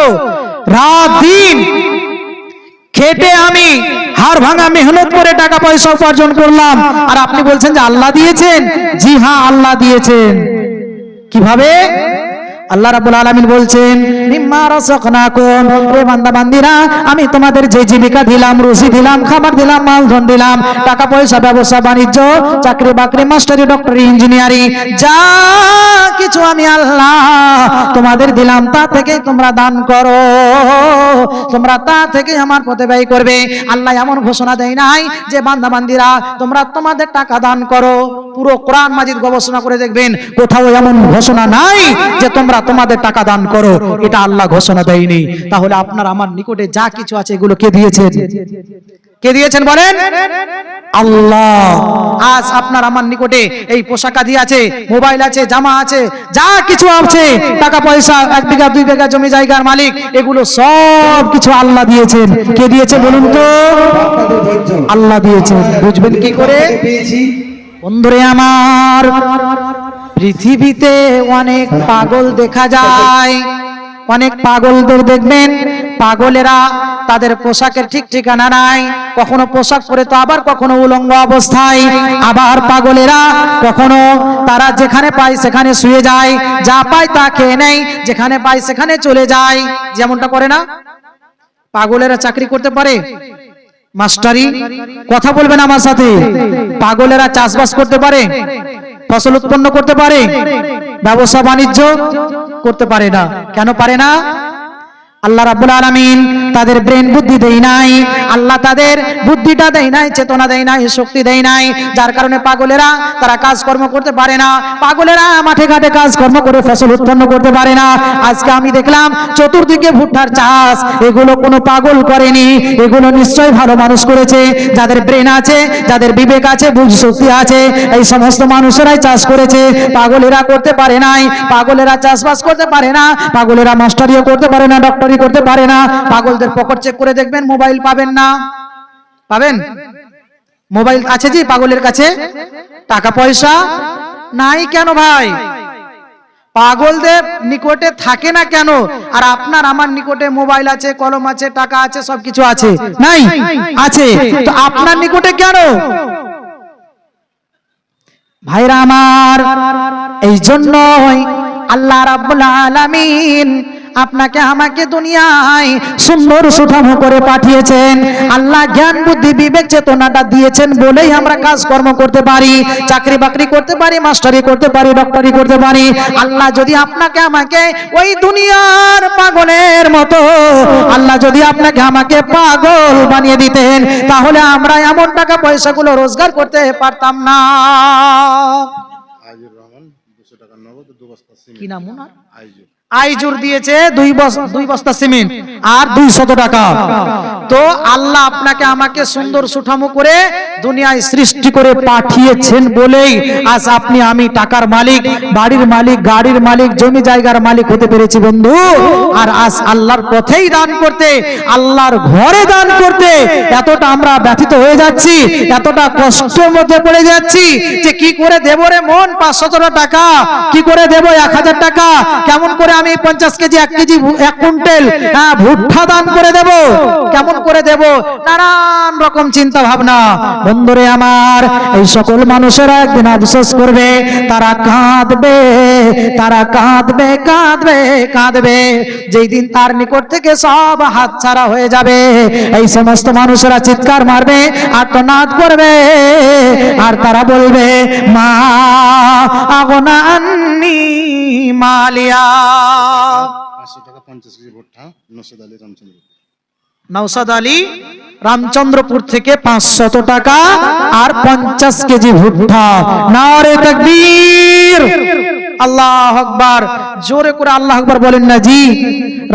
রাত দিন খেটে আমি হাড় ভাঙা মেহনত করে টাকা পয়সা উপার্জন করলাম, আর আপনি বলছেন যে আল্লাহ দিয়েছেন? জি হ্যাঁ, আল্লাহ দিয়েছেন। কিভাবে? আল্লাহ রাব্বুল আলামিন বলছেন, মিম্মা রাযাকনাকুম, হে বান্দা বান্দিরা আমি তোমাদের যে জীবিকা দিলাম, রুজি দিলাম, খাবার দিলাম, মালধন দিলাম, টাকা পয়সা, ব্যবসা বাণিজ্য, চাকরি বাকরি, মাস্টারি, ডক্টরি, ইঞ্জিনিয়ারিং, যা কিছু আমি আল্লাহ তোমাদের দিলাম তা থেকে তোমরা দান করো, তোমরা তা থেকে আমার পথে ব্যয় করবে। আল্লাহ এমন ঘোষণা দেয় নাই যে বান্দা বান্দিরা তোমরা তোমাদের টাকা দান করো। পুরো কোরআন মাজিদ গবেষণা করে দেখবেন কোথাও এমন ঘোষণা নাই যে তোমরা তোমাদের টাকা দান করো, এটা আল্লাহ ঘোষণা দেয়নি। তাহলে আপনার আমার নিকটে যা কিছু আছে এগুলো কে দিয়েছেন? কে দিয়েছেন বলেন? আল্লাহ। আজ আপনার আমার নিকটে এই পোশাক আদি আছে, মোবাইল আছে, জামা আছে, যা কিছু আছে, টাকা পয়সা, 1 বিঘা 2 বিঘা জমি জায়গার মালিক, এগুলো সব কিছু আল্লাহ দিয়েছেন। কে দিয়েছে বলুন তো? আল্লাহ দিয়েছেন। বুঝবেন কি করে? বন্ধুরে আমার, পৃথিবীতে অনেক পাগল দেখা যায়। অনেক পাগলদের দেখবেন, পাগলেরা তাদের পোশাকের ঠিক ঠিকানা নাই, কখনো পোশাক পরে তো আবার কখনো উলঙ্গ অবস্থায়। আবার পাগলেরা কখনো তারা যেখানে পায় সেখানে শুয়ে যায়, যা পায় তা খেয়ে নেয়, যেখানে পায় সেখানে চলে যায়। যেমনটা করে না? পাগলেরা চাকরি করতে পারে? মাস্টারি, কথা বলবেন আমার সাথে। পাগলেরা চাষবাস করতে পারে, ফসল উৎপন্ন করতে পারে, ব্যবসা বাণিজ্য করতে পারে না। কেন পারে না? আল্লাহ রাব্বুল আলামিন তাদের ব্রেন বুদ্ধি দেয় নাই, আল্লাহ তাদের বুদ্ধিটা দেয় নাই, চেতনা দেয় নাই, শক্তি দেয় নাই, যার কারণে পাগলেরা তারা কাজকর্ম করতে পারে না। পাগলেরা মাঠে ঘাটে কাজকর্ম করে ফসল উৎপন্ন করতে পারে না। আজকে আমি দেখলাম চতুর্দিকে ভুট্টার চাষ, এগুলো কোনো পাগল করেনি, এগুলো নিশ্চয়ই ভালো মানুষ করেছে, যাদের ব্রেন আছে, যাদের বিবেক আছে, বুদ্ধি শক্তি আছে, এই সমস্ত মানুষেরাই চাষ করেছে। পাগলেরা করতে পারে নাই, পাগলেরা চাষবাস করতে পারে না, পাগলেরা মাস্টারিও করতে পারে না, ডক্টর করতে পারে না। পাগলদের পকেট চেক করে দেখবেন, মোবাইল পাবেন না। পাবেন? মোবাইল আছে জি পাগলের কাছে, টাকা পয়সা নাই। কেন ভাই? পাগলদের নিকটে থাকে না কেন? আর আপনার আমার নিকটে মোবাইল আছে, কলম আছে, টাকা আছে, সবকিছু আছে, নাই? আছে। তো আপনার নিকটে কেন? ভাইরা আমার, এই জন্যই আল্লাহ রাব্বুল আলামিন আপনাকে আমাকে দুনিয়ায় সুন্দর সুঠামো করে পাঠিয়েছেন। আল্লাহ জ্ঞান বুদ্ধি বিবেক চেতনাটা দিয়েছেন বলেই আমরা কাজকর্ম করতে পারি, চাকরি বাকরি করতে পারি, মাস্টারি করতে পারি, ডক্টরি করতে পারি। আল্লাহ যদি আপনাকে আমাকে ওই দুনিয়ার পাগলের মতো, আল্লাহ যদি আপনাকে আমাকে পাগল বানিয়ে দিতেন, তাহলে আমরা এমন টাকা পয়সাগুলো রোজগার করতে পারতাম না। কি নাম ওনার? আইজুর দিয়েছে 2 বস্তা সিমেন্ট আর 200 টাকা। তো আল্লাহ আপনাকে আমাকে সুন্দর সুঠামো করে দুনিয়ায় সৃষ্টি করে পাঠিয়েছেন বলেই আজ আপনি আমি টাকার মালিক, বাড়ির মালিক, গাড়ির মালিক, জমি জায়গার মালিক হতে পেরেছি বন্ধু। আর আজ আল্লাহর পথেই দান করতে, আল্লাহর ঘরে দান করতে এতটা আমরা ব্যথিত হয়ে যাচ্ছি, এতটা কষ্টের মধ্যে পড়ে যাচ্ছি যে কি করে দেব রে মন 500 টাকা, কি করে দেব 1000 টাকা, কেমন করে আমি 50 কেজি 1 কেজি 1 কুইন্টাল ভুট্টা দান করে দেব, কেমন করে দেব, নানান রকম চিন্তা ভাবনা। বন্ধুরে আমার, এই সকল মানুষেরা একদিন আফসোস করবে, তারা কাঁদবে, তারা কাঁদবে, কাঁদবে, কাঁদবে, যেই দিন তার নিকট থেকে সব হাতছাড়া হয়ে যাবে। এই সমস্ত মানুষেরা চিৎকার মারবে, আর্তনাদ করবে, আর তারা বলবে, মা আগনা আন্নি মালিয়া। 500 টাকা 50 কেজি ভুট্টা, নওশাদ আলী রামচন্দ্রপুর থেকে 500 টাকা আর 50 কেজি ভুট্টা। নারে তাকবীর, আল্লাহু আকবার, জোরে করে আল্লাহু আকবার বলেন না জি।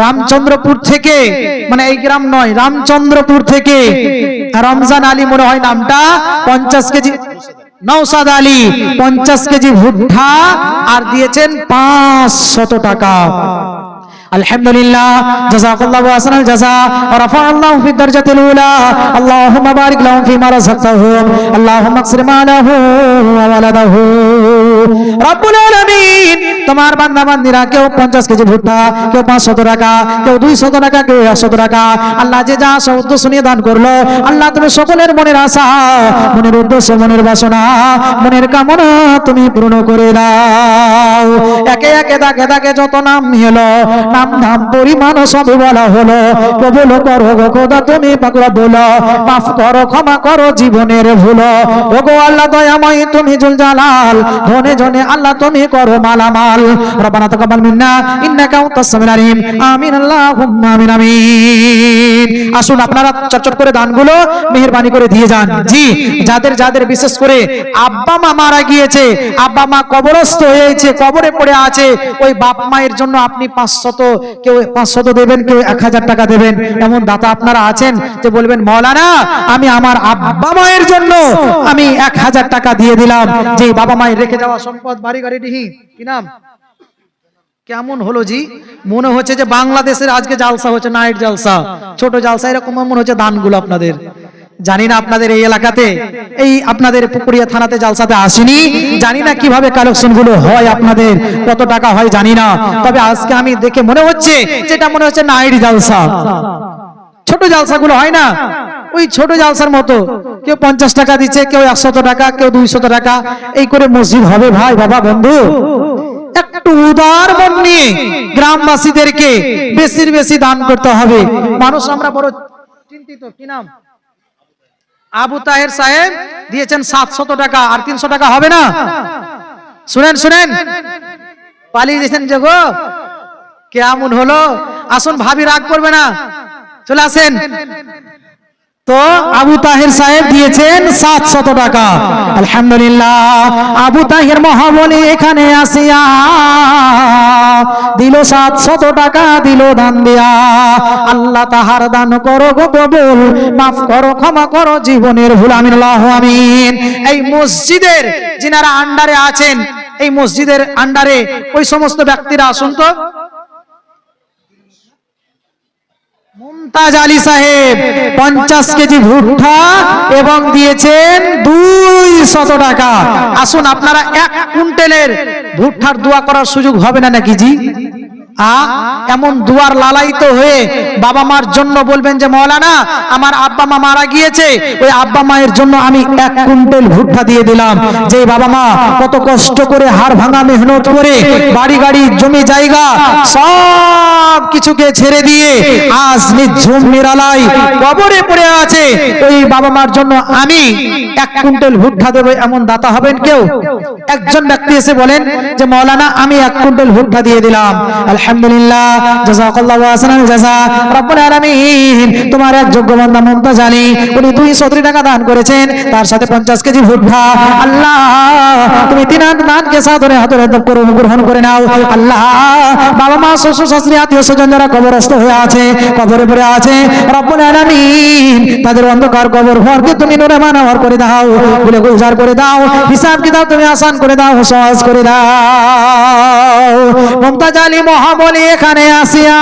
রামচন্দ্রপুর থেকে, মানে এই গ্রাম নয়, রামচন্দ্রপুর থেকে রমজান আলী মনে হয় নামটা, 50 কেজি, নওশাদ আলী 50 কেজি ভুট্টা আর দিয়েছেন 500 টাকা। আলহামদুলিল্লাহ, জাযাকাল্লাহু আহসানাল জাযা ওয়া রাফাআল্লাহু ফিদ দারজাতিল উলা। আল্লাহুম্মা বারিক লাহুম ফিমা রাযাকতাহুম, আল্লাহুম্মা আকসির মালাহু ওয়া ওয়ালাদাহু। রব্বুল আলামিন, তোমার বান্দা বান্দীরা কেউ 50 কেজি ভুট্টা, কেউ 500 টাকা, কেউ 200 টাকা, কেউ 100 টাকা, আল্লাহ যে যা উদ্দেশ্য নিয়ে দান করলো, আল্লাহ তুমি সকলের মনের আশা, মনের উদ্দেশ্য, মনের বাসনা, মনের কামনা তুমি পূর্ণ করে দাও। একে একে দাগে দাগে যত নাম এলো, নাম ধাম পরিমাণ সব বলা হলো, কবুল করো গো খোদা তুমি পাক রব্বুল, মাফ করো ক্ষমা করো জীবনের ভুল। ওগো আল্লাহ দয়াময় তুমি জুল জালাল, ধনে জনে আল্লাহ তুমি করো মালামাল। রব্বানা তাকাব্বাল মিন্না ইন্নাকা আনতাস সামিউল আলিম। আমিন আল্লাহুম্মা আমিন আমিন। আসুন আপনারা চটচট করে দানগুলো মেহেরবানি করে দিয়ে যান। জি, যাদের যাদের বিশেষ করে আব্বা মা মারা গিয়েছে, আব্বা মা কবরস্থ হয়েছে, কবরে পড়ে আছে, ওই বাপ মায়ের জন্য আপনি 500, কেউ 500 দেবেন, কেউ 1000 টাকা দেবেন। এমন দাতা আপনারা আছেন যে বলবেন, মাওলানা আমি আমার আব্বা মায়ের জন্য আমি 1000 টাকা দিয়ে দিলাম, যে বাবা মায়ের রেখে যাওয়া সম্পদ, বাড়ি গাড়ি ডিহি, কি নাম, কেমন হলো জি? মনে হচ্ছে যে বাংলাদেশের আজকে জালসা হচ্ছে, নাইট জালসা, ছোট জালসা, এরকম মনে হচ্ছে দানগুলো আপনাদের। জানি না আপনাদের এই এলাকাতে, এই আপনাদের পুকুরিয়া থানাতে জালসাতে আসেনি, জানি না কিভাবে কালেকশন গুলো হয়, আপনাদের কত টাকা হয় জানি না। তবে আজকে আমি দেখে মনে হচ্ছে যেটা মনে হচ্ছে নাইট জালসা, ছোট জালসা গুলো হয় না, ওই ছোট জালসার মতো। কেউ 50 টাকা দিচ্ছে, কেউ 100 টাকা, কেউ 200 টাকা, এই করে মসজিদ হবে ভাই বাবা বন্ধু? একটু উদার মন নিয়ে গ্রামবাসীদেরকে বেশি বেশি দান করতে হবে। মানুষ আমরা বড় চিন্তিত, কি নাম, আবু তাহের সাহেব দিয়েছেন 700 টাকা। আর 300 টাকা হবে না? শুনেন শুনেন, পালিয়ে দিয়েছেন যে গো, কেমন হলো? আসুন, ভাবি রাগ করবে না, চলে আসেন। তো আবু তাহের সাহেব দিয়েছেন 700 টাকা। আলহামদুলিল্লাহ, আবু তাহের মহাবলী এখানে আসিয়া দিল 700 টাকা, দিল দান দিয়া। আল্লাহ তাহার দান করো গো কবুল, মাফ করো, ক্ষমা করো জীবনের ভুল, আমিন আল্লাহু আমিন। এই মসজিদের যিনারা আন্ডারে আছেন, এই মসজিদের আন্ডারে ওই সমস্ত ব্যক্তিরা আসুন তো। মুমতাজ আলী সাহেব 50 কেজি ভুট্টা এবং দিয়েছেন 200 টাকা। আসুন, আপনারা 1 কুইন্টালের ভুট্টার দোয়া করার সুযোগ হবে না নাকি জি? এমন দুয়ার লালায়িত হয়ে বাবা মার জন্য বলবেন যে মৌলানা আমার আব্বা মা মারা গিয়েছে, ওই আব্বা মায়ের জন্য আমি 1 কুইন্টাল ভুট্টা দিয়ে দিলাম। যে বাবা মা কত কষ্ট করে হাড় ভাঙা মেহনত করে বাড়ি গাড়ি জমি জায়গা সব কিছুকে ছেড়ে দিয়ে আজ নিঝুম নিরালাই কবরে পড়ে আছে, ওই বাবা মার জন্য আমি 1 কুইন্টাল ভুট্টা দেব, এমন দাতা হবেন কেউ? একজন ব্যক্তি এসে বলেন যে মৌলানা আমি 1 কুইন্টাল ভুট্টা দিয়ে দিলাম। আলহামদুলিল্লাহ, জাযাকাল্লাহু আহসানাল জাযা। রব্বুল আলামিন তোমার এক যোগ্য বান্দা মুমতাজ আলী, উনি 230 টাকা দান করেছেন, তার সাথে 50 কেজি ভুট্টা। আল্লাহ তুমি তিনার দানকে সাদরে হাতরে গ্রহণ করে নাও। আল্লাহ বাবা মা শ্বশুর শাশুড়ি আত্মীয় স্বজন যারা কবরস্থ হয়ে আছে, কবরে পড়ে আছে, রব্বুল আলামিন তাদের অন্ধকার কবর ঘরকে তুমি নূরে মানওয়ার করে দাও, ভুলে গুলজার করে দাও, হিসাব কিতাব তুমি আসান করে দাও, সহজ করে দাও। মুমতাজ আলী মহাবলী এখানে আসিয়া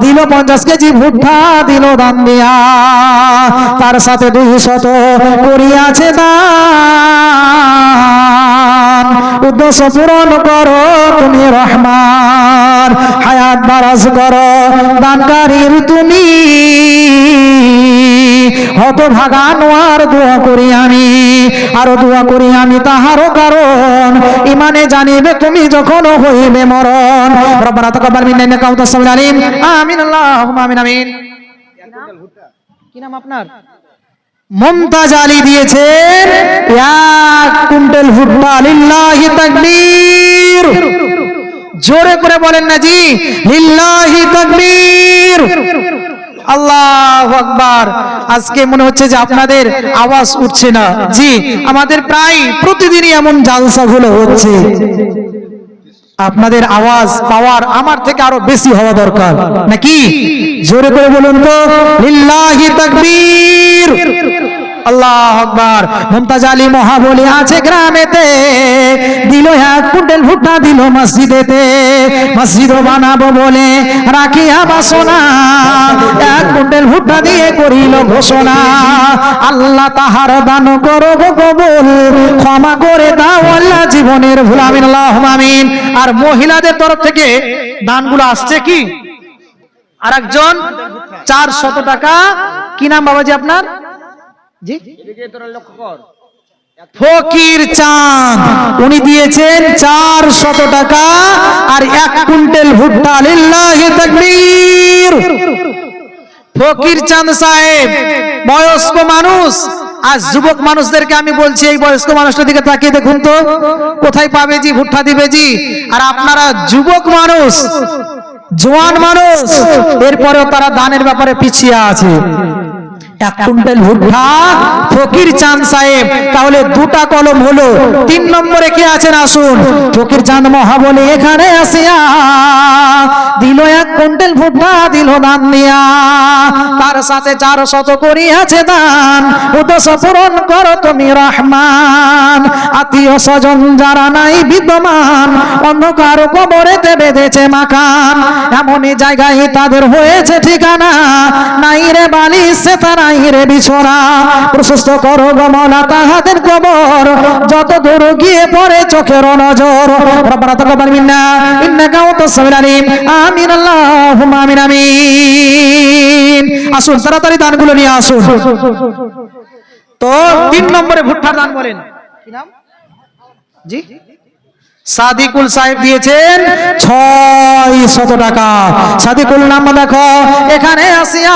দিল 50 কেজি ভুট্টা, দিল দান দিয়া, তার সাথে 200 করিয়াছে দান। উদ্দেশ্য পূরণ করো তুমি রহমান, হায়াত বারাজ করো দানকারীর তুমি। হতভাগা নোয়ার দোয়া করি আমি, আরো দোয়া করি আমি তাহারও কারণ ইমানে জানিবে তুমি যখন হইবে মরণ। রব্বানা তাকাব্বাল মিন্না ইন্নাকা আনতাস সামিউল আলিম। আমিন আল্লাহুম্মা আমিন আমিন। কি নাম আপনার? মুমতাজ আলী দিয়েছেন 1 কুইন্টাল ভুট্টা। লিল্লাহি তাকবীর, জোরে করে বলেন না জি, লিল্লাহি তাকবীর, আল্লাহু আকবার। আজকে মনে হচ্ছে যে আপনাদের আওয়াজ উঠছে না জি, আমাদের প্রায় প্রতিদিনই এমন জালসাগুলো হচ্ছে, আপনাদের আওয়াজ পাওয়ার আমার থেকে আরো বেশি হওয়া দরকার নাকি? জোরে করে বলুন তো, লিল্লাহি তাকবীর, আল্লাহু আকবার। মুমতাজ আলী মহাবলী আছে গ্রামেতে, দিল 1 কুইন্টাল ভুট্টা, দিল মসজিদেতে, মসজিদ বানাবো বলে রাখিয়া বাসনা, 1 কুইন্টাল ভুট্টা দিয়ে করিল ঘোষণা। আল্লাহ তাহার দান করো গো কবুল, ক্ষমা করে দাও আল্লাহ জীবনের ভুল, আমিন আল্লাহুম্মা আমিন। আর মহিলাদের তরফ থেকে দানগুলো আসছে কি? আরেকজন 400 টাকা। কি নাম বাবাজি আপনার? জি, ফকির চাঁদ, উনি দিয়েছেন 400 টাকা আর 1 কুইন্টাল ভুট্টা। লিল্লাহি তাকবীর। ফকির চাঁদ সাহেব বয়স্ক মানুষ। আজ যুবক মানুষদেরকে আমি বলছি, এই বয়স্ক মানুষটার দিকে তাকিয়ে দেখুন তো, কোথায় পাবে জি ভুট্টা দিবে জি? আর আপনারা যুবক মানুষ, জওয়ান মানুষ, এরপরেও তারা দানের ব্যাপারে পিছিয়ে আছে। 1 কুইন্টাল ভুট্টা ফকির চাঁদ সাহেব, তাহলে 2টা কলম হলো। 3 নম্বরে কে আছেন আসুন। ফকির চাঁদ মহাবলী এখানে আসিয়া দিল 1 কুইন্টাল ভুট্টা, দিল দান দিয়া, তার সাথে 400 করিয়াছে দান। উদ্দেশ্য পূরণ করো তুমি রহমান, আত্মীয় স্বজন যারা নাই বিদ্যমান, অন্ধকার কবরেতে বেঁধেছে মাকান, এমনই জায়গায় তাদের হয়েছে ঠিকানা, নাই রে বালিশ সে তারা রে বিছনা, প্রশস্ত করো গো মওলা তাহাদের কবর, যত দূর গিয়ে পড়ে চোখের নজর। রব্বানা তাকাব্বাল মিন্না ইন্নাকা আনতাস সামিউল আলিম। আমিন আল্লাহুম্মা আমিন আমিন। আসুন তাড়াতাড়ি দানগুলো নিয়ে আসুন। তো 3 নম্বরে ভুট্টার দান বলেন কি নাম জি? সাদিকুল সাহেব দিয়েছেন 600 টাকা। সাদিকুল নাম দেখো এখানে আসিয়া